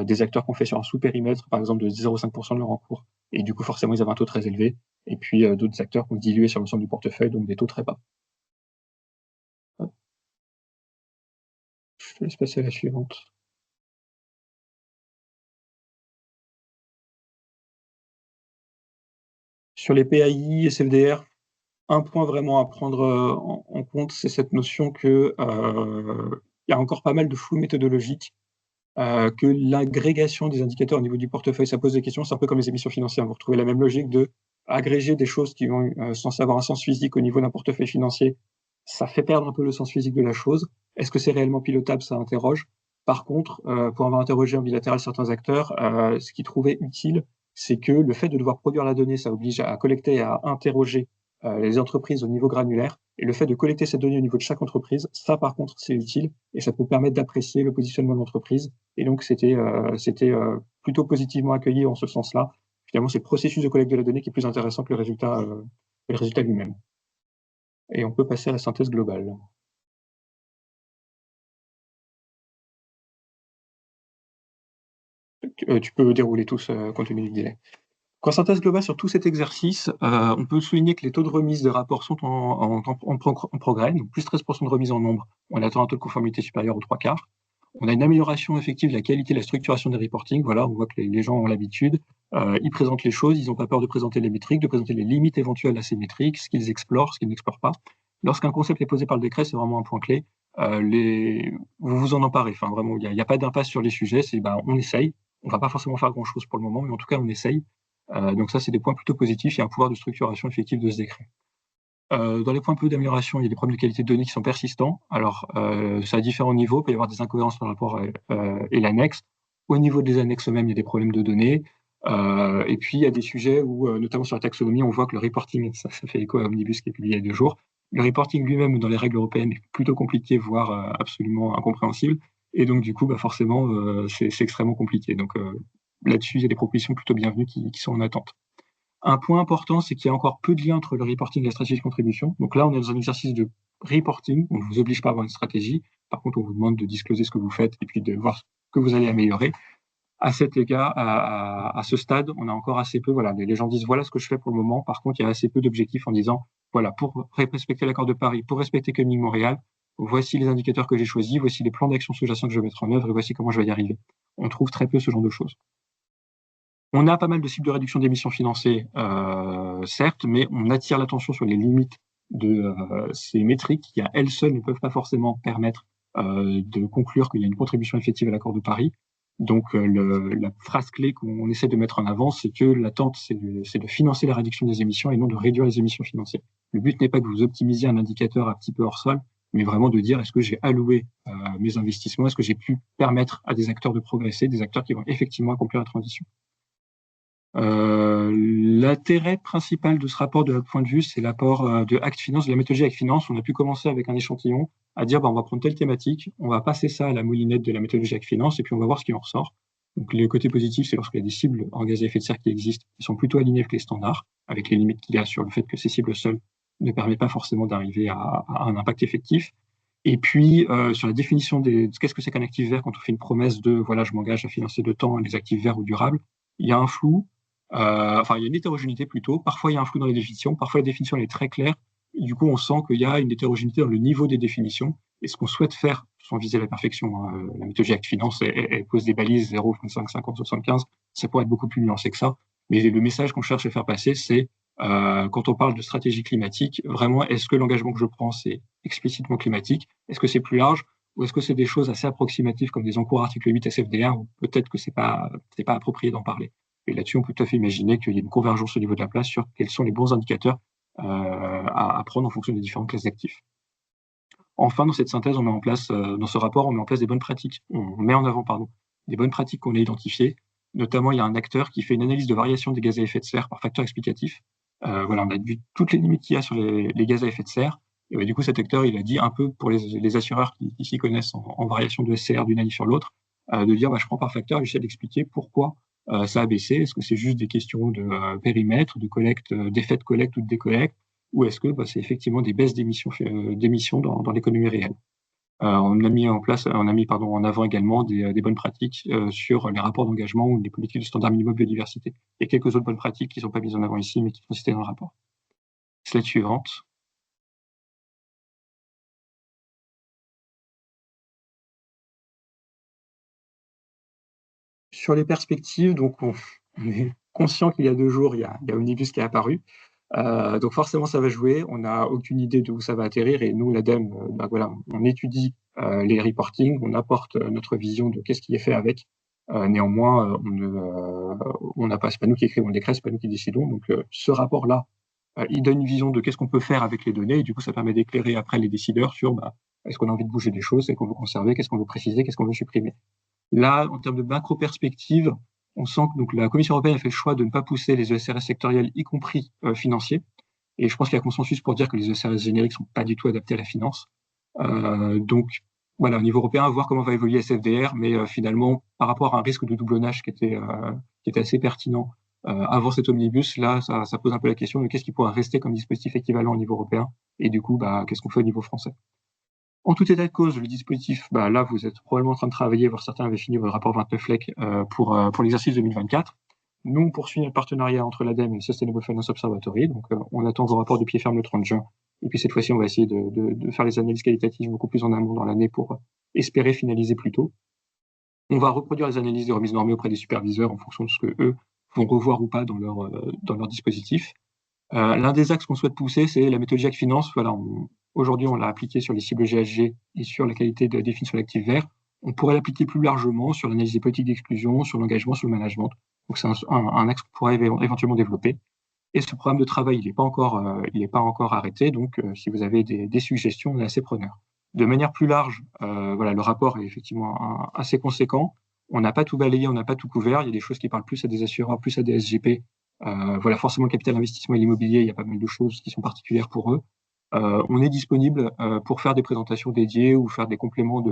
des acteurs qu'on fait sur un sous-périmètre, par exemple de 0,5% de leur encours, et du coup, forcément, ils avaient un taux très élevé, et puis d'autres acteurs qu'on dilué sur l'ensemble du portefeuille, donc des taux très bas. Je te laisse passer à la suivante. Sur les PAI et SFDR, un point vraiment à prendre en compte, c'est cette notion que y a encore pas mal de flou méthodologique, que l'agrégation des indicateurs au niveau du portefeuille, ça pose des questions. C'est un peu comme les émissions financières. Vous retrouvez la même logique de agréger des choses qui vont censées avoir un sens physique au niveau d'un portefeuille financier. Ça fait perdre un peu le sens physique de la chose. Est-ce que c'est réellement pilotable? Ça interroge. Par contre, pour avoir interrogé en bilatéral certains acteurs, ce qu'ils trouvaient utile, c'est que le fait de devoir produire la donnée, ça oblige à collecter et à interroger les entreprises au niveau granulaire. Et le fait de collecter cette donnée au niveau de chaque entreprise, ça par contre, c'est utile et ça peut permettre d'apprécier le positionnement de l'entreprise. Et donc, c'était plutôt positivement accueilli en ce sens-là. Finalement, c'est le processus de collecte de la donnée qui est plus intéressant que le résultat lui-même. Et on peut passer à la synthèse globale. Tu peux dérouler tous compte tenu du délai. En synthèse globale sur tout cet exercice, on peut souligner que les taux de remise des rapports sont en progrès, donc plus 13% de remise en nombre. On attend un taux de conformité supérieur aux 3/4. On a une amélioration effective de la qualité de la structuration des reporting. Voilà, on voit que les gens ont l'habitude. Ils présentent les choses, ils n'ont pas peur de présenter les métriques, de présenter les limites éventuelles à ces métriques, ce qu'ils explorent, ce qu'ils n'explorent pas. Lorsqu'un concept est posé par le décret, c'est vraiment un point clé. Vous vous en emparez. Enfin, vraiment, il n'y a pas d'impasse sur les sujets. On essaye. On va pas forcément faire grand-chose pour le moment, mais en tout cas, on essaye. Donc ça, c'est des points plutôt positifs. Il y a un pouvoir de structuration effective de ce décret. Dans les points peu d'amélioration, il y a des problèmes de qualité de données qui sont persistants. Alors, c'est à différents niveaux. Il peut y avoir des incohérences par rapport et l'annexe. Au niveau des annexes eux-mêmes, il y a des problèmes de données. Et puis, il y a des sujets où, notamment sur la taxonomie, on voit que le reporting, ça fait écho à Omnibus qui est publié il y a 2 jours, le reporting lui-même dans les règles européennes est plutôt compliqué, voire absolument incompréhensible. Et donc, du coup, forcément, c'est extrêmement compliqué. Donc, là-dessus, il y a des propositions plutôt bienvenues qui sont en attente. Un point important, c'est qu'il y a encore peu de lien entre le reporting et la stratégie de contribution. Donc là, on est dans un exercice de reporting. On ne vous oblige pas à avoir une stratégie. Par contre, on vous demande de discloser ce que vous faites et puis de voir ce que vous allez améliorer. À cet égard, à ce stade, on a encore assez peu. Voilà, les gens disent voilà ce que je fais pour le moment. Par contre, il y a assez peu d'objectifs en disant voilà, pour respecter l'accord de Paris, pour respecter Coming Montréal, voici les indicateurs que j'ai choisis, voici les plans d'action sous-jacents que je vais mettre en œuvre et voici comment je vais y arriver. On trouve très peu ce genre de choses. On a pas mal de cibles de réduction d'émissions financées, certes, mais on attire l'attention sur les limites de ces métriques qui, à elles seules, ne peuvent pas forcément permettre de conclure qu'il y a une contribution effective à l'accord de Paris. Donc, la phrase clé qu'on essaie de mettre en avant, c'est que l'attente, c'est de financer la réduction des émissions et non de réduire les émissions financières. Le but n'est pas que vous optimisiez un indicateur un petit peu hors sol, mais vraiment de dire est-ce que j'ai alloué mes investissements, est-ce que j'ai pu permettre à des acteurs de progresser, des acteurs qui vont effectivement accomplir la transition. L'intérêt principal de ce rapport, de notre point de vue, c'est l'apport de Act Finance, de la méthodologie Act Finance. On a pu commencer avec un échantillon à dire on va prendre telle thématique, on va passer ça à la moulinette de la méthodologie Act Finance et puis on va voir ce qui en ressort. Donc les côtés positifs, c'est lorsqu'il y a des cibles en gaz à effet de serre qui existent, qui sont plutôt alignées avec les standards, avec les limites qu'il y a sur le fait que ces cibles seules ne permettent pas forcément d'arriver à un impact effectif. Et puis, sur la définition de qu'est-ce que c'est qu'un actif vert quand on fait une promesse de voilà, je m'engage à financer de temps les actifs verts ou durables, il y a un flou. Il y a une hétérogénéité plutôt. Parfois, il y a un flou dans les définitions. Parfois, la définition elle est très claire. Et du coup, on sent qu'il y a une hétérogénéité dans le niveau des définitions. Et ce qu'on souhaite faire, sans viser la perfection, la méthodologie Act Finance, elle pose des balises 0, 25, 50, 75. Ça pourrait être beaucoup plus nuancé que ça. Mais le message qu'on cherche à faire passer, c'est quand on parle de stratégie climatique, vraiment, est-ce que l'engagement que je prends, c'est explicitement climatique? Est-ce que c'est plus large? Ou est-ce que c'est des choses assez approximatives comme des encours article 8 SFDR où peut-être que c'est pas approprié d'en parler? Et là-dessus, on peut tout à fait imaginer qu'il y ait une convergence au niveau de la place sur quels sont les bons indicateurs à prendre en fonction des différentes classes d'actifs. Enfin, dans cette synthèse, on met en place, dans ce rapport, on met en place des bonnes pratiques. On met en avant, des bonnes pratiques qu'on a identifiées. Notamment, il y a un acteur qui fait une analyse de variation des gaz à effet de serre par facteur explicatif. Voilà, on a vu toutes les limites qu'il y a sur les gaz à effet de serre. Et du coup, cet acteur, il a dit un peu pour les assureurs qui s'y connaissent en variation de SCR d'une année sur l'autre, de dire je prends par facteur et j'essaie d'expliquer pourquoi ça a baissé. Est-ce que c'est juste des questions de périmètre, de collecte, d'effet de collecte ou de décollecte, ou est-ce que c'est effectivement des baisses d'émissions dans l'économie réelle? On a mis en avant également des bonnes pratiques sur les rapports d'engagement ou les politiques de standard minimum biodiversité. Il y a quelques autres bonnes pratiques qui ne sont pas mises en avant ici, mais qui sont citées dans le rapport. Slide suivante. Sur les perspectives, donc on est conscient qu'il y a 2 jours, il y a Omnibus qui est apparu. Donc forcément, ça va jouer. On n'a aucune idée d'où ça va atterrir. Et nous, l'ADEME, on étudie les reportings, on apporte notre vision de qu'est-ce qui est fait avec. Néanmoins, c'est pas nous qui écrivons le décret, c'est pas nous qui décidons. Donc ce rapport-là, il donne une vision de qu'est-ce qu'on peut faire avec les données. Et du coup, ça permet d'éclairer après les décideurs sur est-ce qu'on a envie de bouger des choses, est-ce qu'on veut conserver, qu'est-ce qu'on veut préciser, qu'est-ce qu'on veut supprimer. Là, en termes de macro-perspective, on sent que la Commission européenne a fait le choix de ne pas pousser les ESRS sectoriels, y compris financiers. Et je pense qu'il y a consensus pour dire que les ESRS génériques sont pas du tout adaptés à la finance. Donc, voilà, au niveau européen, voir comment va évoluer SFDR, mais finalement, par rapport à un risque de doublonnage qui était assez pertinent avant cet omnibus, là, ça pose un peu la question de qu'est-ce qui pourrait rester comme dispositif équivalent au niveau européen, et du coup, qu'est-ce qu'on fait au niveau français. En tout état de cause, le dispositif, là, vous êtes probablement en train de travailler, voire certains avaient fini votre rapport 29 FLEC pour l'exercice 2024. Nous, on poursuit notre partenariat entre l'ADEME et le Sustainable Finance Observatory. Donc, on attend vos rapports de pied ferme le 30 juin. Et puis, cette fois-ci, on va essayer de faire les analyses qualitatives beaucoup plus en amont dans l'année pour espérer finaliser plus tôt. On va reproduire les analyses de remise normée auprès des superviseurs en fonction de ce que eux vont revoir ou pas dans leur dispositif. L'un des axes qu'on souhaite pousser, c'est la méthodologie Hack Finance. Voilà, aujourd'hui, on l'a appliqué sur les cibles GHG et sur la qualité de définition d'actifs verts. On pourrait l'appliquer plus largement sur l'analyse des politiques d'exclusion, sur l'engagement, sur le management. Donc, c'est un axe qu'on pourrait éventuellement développer. Et ce programme de travail, il n'est pas encore arrêté. Donc, si vous avez des suggestions, on est assez preneur. De manière plus large, voilà, le rapport est effectivement assez conséquent. On n'a pas tout balayé, on n'a pas tout couvert. Il y a des choses qui parlent plus à des assureurs, plus à des SGP. Voilà, forcément, le capital investissement et l'immobilier, il y a pas mal de choses qui sont particulières pour eux. On est disponible pour faire des présentations dédiées ou faire des compléments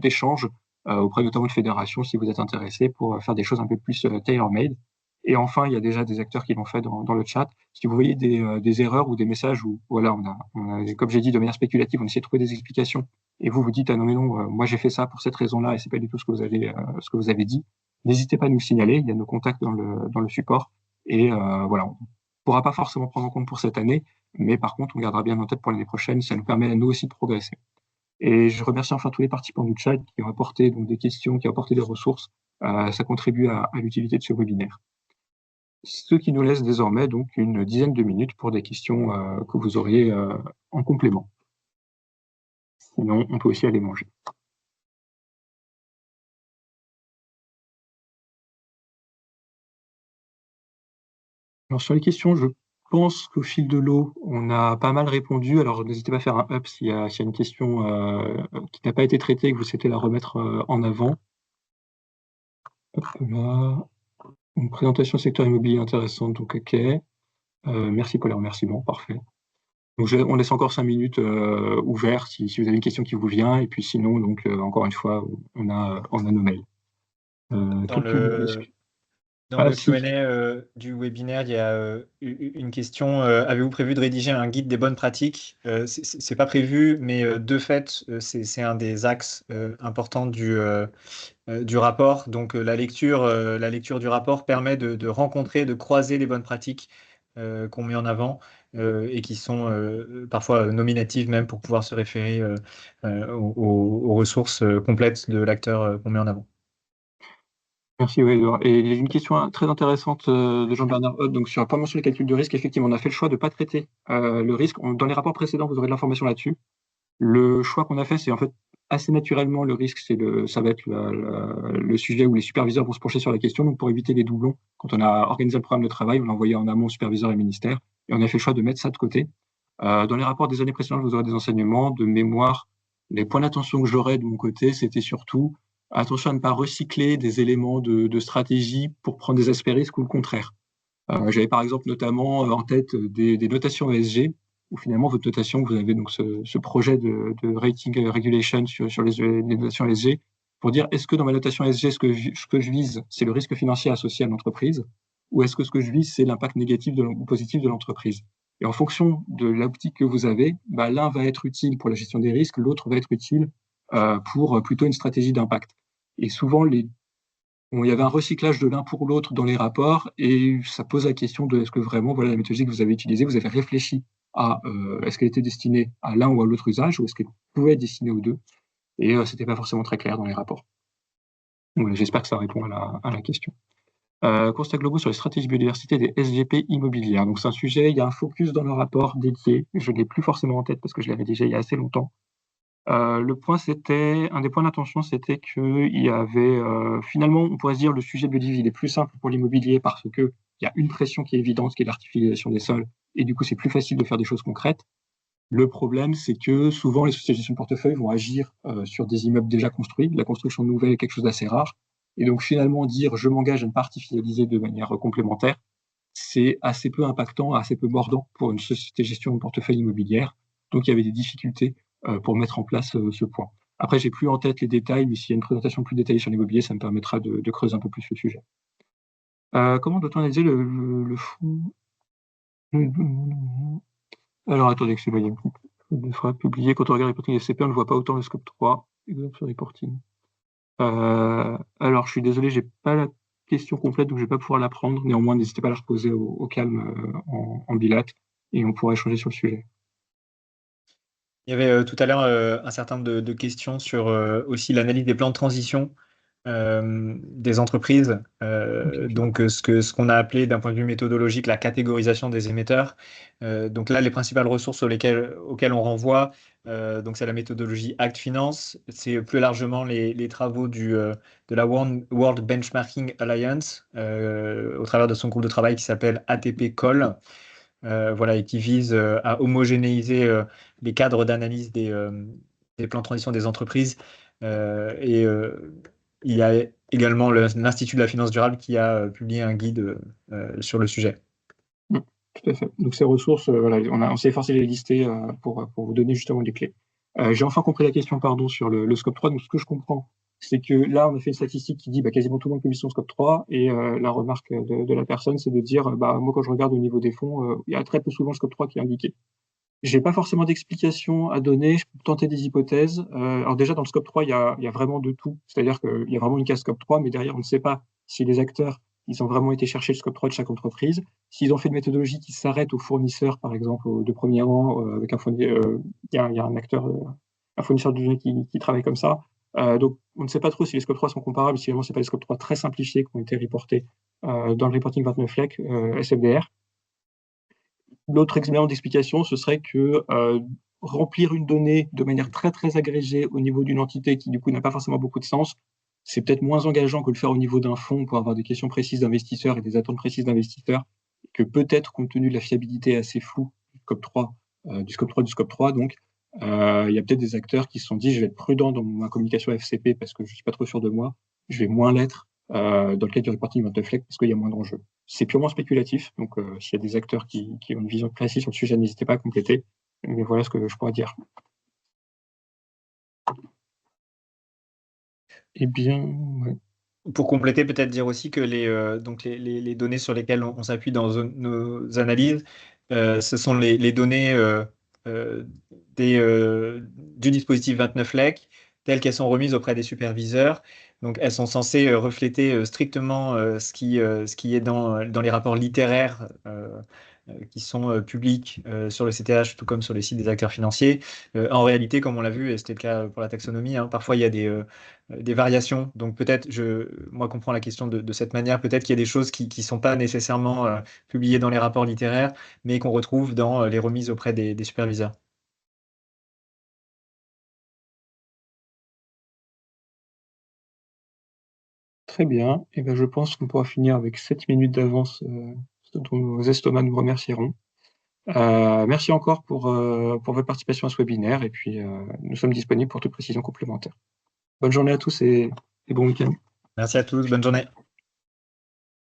d'échanges auprès notamment de fédérations si vous êtes intéressé pour faire des choses un peu plus tailor-made. Et enfin, il y a déjà des acteurs qui l'ont fait dans le chat. Si vous voyez des erreurs ou des messages où, voilà, comme j'ai dit, de manière spéculative, on essaie de trouver des explications, et vous dites, ah non, mais non, moi j'ai fait ça pour cette raison-là, et c'est pas du tout ce que vous avez dit, n'hésitez pas à nous le signaler, il y a nos contacts dans le support, et voilà, on pourra pas forcément prendre en compte pour cette année, mais par contre, on gardera bien en tête pour l'année prochaine, ça nous permet à nous aussi de progresser. Et je remercie enfin tous les participants du chat qui ont apporté donc, des questions, qui ont apporté des ressources, ça contribue à l'utilité de ce webinaire. Ce qui nous laisse désormais donc une dizaine de minutes pour des questions que vous auriez en complément. Sinon, on peut aussi aller manger. Alors sur les questions, je pense qu'au fil de l'eau, on a pas mal répondu. Alors n'hésitez pas à faire un up s'il y a une question qui n'a pas été traitée et que vous souhaitez la remettre en avant. Hop là. Une présentation secteur immobilier intéressante, donc ok. Merci pour les remerciements, parfait. Donc on laisse encore 5 minutes ouvertes si vous avez une question qui vous vient, et puis sinon, donc encore une fois, on a nos mails. Dans le Q&A du webinaire, il y a une question. Avez-vous prévu de rédiger un guide des bonnes pratiques? C'est pas prévu, mais de fait, c'est un des axes importants du rapport. Donc la lecture du rapport permet de rencontrer, de croiser les bonnes pratiques qu'on met en avant et qui sont parfois nominatives même pour pouvoir se référer aux ressources complètes de l'acteur qu'on met en avant. Merci, oui, Edouard. Et il y a une question très intéressante de Jean-Bernard Hoth, donc sur la sur le calcul de risque. Effectivement, on a fait le choix de ne pas traiter le risque. Dans les rapports précédents, vous aurez de l'information là-dessus. Le choix qu'on a fait, c'est en fait assez naturellement le risque, ça va être le sujet où les superviseurs vont se pencher sur la question. Donc, pour éviter les doublons, quand on a organisé le programme de travail, on l'a envoyé en amont aux superviseurs et ministères, et on a fait le choix de mettre ça de côté. Dans les rapports des années précédentes, vous aurez des enseignements de mémoire. Les points d'attention que j'aurais de mon côté, c'était surtout attention à ne pas recycler des éléments de stratégie pour prendre des aspects risques ou le contraire. J'avais par exemple notamment en tête des notations ESG, où finalement votre notation, vous avez donc ce projet de rating regulation sur les notations ESG, pour dire est-ce que dans ma notation ESG, ce que je vise, c'est le risque financier associé à l'entreprise, ou est-ce que ce que je vise, c'est l'impact négatif ou positif de l'entreprise. Et en fonction de l'optique que vous avez, l'un va être utile pour la gestion des risques, l'autre va être utile pour plutôt une stratégie d'impact. Et souvent, il y avait un recyclage de l'un pour l'autre dans les rapports, et ça pose la question de est-ce que vraiment, voilà, la méthodologie que vous avez utilisée, vous avez réfléchi à est-ce qu'elle était destinée à l'un ou à l'autre usage, ou est-ce qu'elle pouvait être destinée aux deux, et c'était pas forcément très clair dans les rapports. Donc, j'espère que ça répond à la question. Constat globaux sur les stratégies biodiversité des SGP immobilières. Donc c'est un sujet, il y a un focus dans le rapport dédié, je ne l'ai plus forcément en tête parce que je l'avais déjà il y a assez longtemps. Un des points d'attention, c'était qu'il y avait, finalement, on pourrait se dire, le sujet biodiv, il est plus simple pour l'immobilier parce qu'il y a une pression qui est évidente, qui est l'artificialisation des sols, et du coup, c'est plus facile de faire des choses concrètes. Le problème, c'est que souvent, les sociétés de gestion de portefeuille vont agir sur des immeubles déjà construits. La construction nouvelle est quelque chose d'assez rare. Et donc, finalement, dire je m'engage à ne pas artificialiser de manière complémentaire, c'est assez peu impactant, assez peu mordant pour une société de gestion de portefeuille immobilière. Donc, il y avait des difficultés pour mettre en place ce point. Après, j'ai plus en tête les détails, mais s'il y a une présentation plus détaillée sur l'immobilier, ça me permettra de creuser un peu plus le sujet. Comment doit-on analyser le fonds? Alors, attendez, que c'est voyez. Il sera publié quand on regarde le reporting SCP, on ne voit pas autant le scope 3. Exemple sur reporting. Alors, je suis désolé, j'ai pas la question complète, donc je vais pas pouvoir la prendre. Néanmoins, n'hésitez pas à la reposer au calme en bilat, et on pourra échanger sur le sujet. Il y avait tout à l'heure un certain nombre de questions sur aussi l'analyse des plans de transition des entreprises, donc ce qu'on a appelé d'un point de vue méthodologique la catégorisation des émetteurs. Donc là, les principales ressources auxquelles on renvoie, donc c'est la méthodologie Act Finance, c'est plus largement les travaux de la World Benchmarking Alliance, au travers de son groupe de travail qui s'appelle ATP Call, voilà, et qui vise à homogénéiser les cadres d'analyse des plans de transition des entreprises. Il y a également l'Institut de la finance durable qui a publié un guide sur le sujet. Tout à fait. Donc ces ressources, voilà, on s'est efforcé de les lister pour vous donner justement les clés. J'ai enfin compris la question, pardon, sur le scope 3. Donc ce que je comprends, c'est que là, on a fait une statistique qui dit quasiment tout le monde publie son scope 3, et la remarque de la personne, c'est de dire, moi quand je regarde au niveau des fonds, il y a très peu souvent le scope 3 qui est indiqué. J'ai pas forcément d'explication à donner, je peux tenter des hypothèses. Alors déjà, dans le scope 3, il y a vraiment de tout. C'est-à-dire qu'il y a vraiment une case scope 3, mais derrière, on ne sait pas si les acteurs, ils ont vraiment été chercher le scope 3 de chaque entreprise. S'ils ont fait une méthodologie qui s'arrête aux fournisseurs, par exemple, de premier rang, avec un fournisseur, il y a un acteur, un fournisseur de données qui travaille comme ça. Donc, on ne sait pas trop si les scope 3 sont comparables, si vraiment c'est pas les scope 3 très simplifiés qui ont été reportés dans le reporting 29 FLEC, SFDR. L'autre élément d'explication, ce serait que remplir une donnée de manière très très agrégée au niveau d'une entité qui du coup n'a pas forcément beaucoup de sens, c'est peut-être moins engageant que le faire au niveau d'un fonds pour avoir des questions précises d'investisseurs et des attentes précises d'investisseurs, que peut-être compte tenu de la fiabilité assez floue du scope 3, du scope 3 donc, il y a peut-être des acteurs qui se sont dit je vais être prudent dans ma communication FCP parce que je suis pas trop sûr de moi, je vais moins l'être dans le cadre du reporting 29 FLEC parce qu'il y a moins d'enjeux. C'est purement spéculatif, donc s'il y a des acteurs qui ont une vision précise sur le sujet, n'hésitez pas à compléter. Mais voilà ce que je pourrais dire. Eh bien, ouais. Pour compléter, peut-être dire aussi que les données sur lesquelles on s'appuie dans nos analyses, ce sont les données du dispositif 29 LEC, telles qu'elles sont remises auprès des superviseurs. Donc, elles sont censées refléter strictement ce qui est dans les rapports littéraires qui sont publics sur le CTH, tout comme sur les sites des acteurs financiers. En réalité, comme on l'a vu, et c'était le cas pour la taxonomie, hein, parfois il y a des variations. Donc peut-être, moi, comprends la question de cette manière, peut-être qu'il y a des choses qui ne sont pas nécessairement publiées dans les rapports littéraires, mais qu'on retrouve dans les remises auprès des superviseurs. Très bien. Et ben, je pense qu'on pourra finir avec 7 minutes d'avance, dont nos estomacs nous remercieront. Merci encore pour votre participation à ce webinaire, et puis nous sommes disponibles pour toute précision complémentaire. Bonne journée à tous et bon week-end. Merci à tous, bonne journée.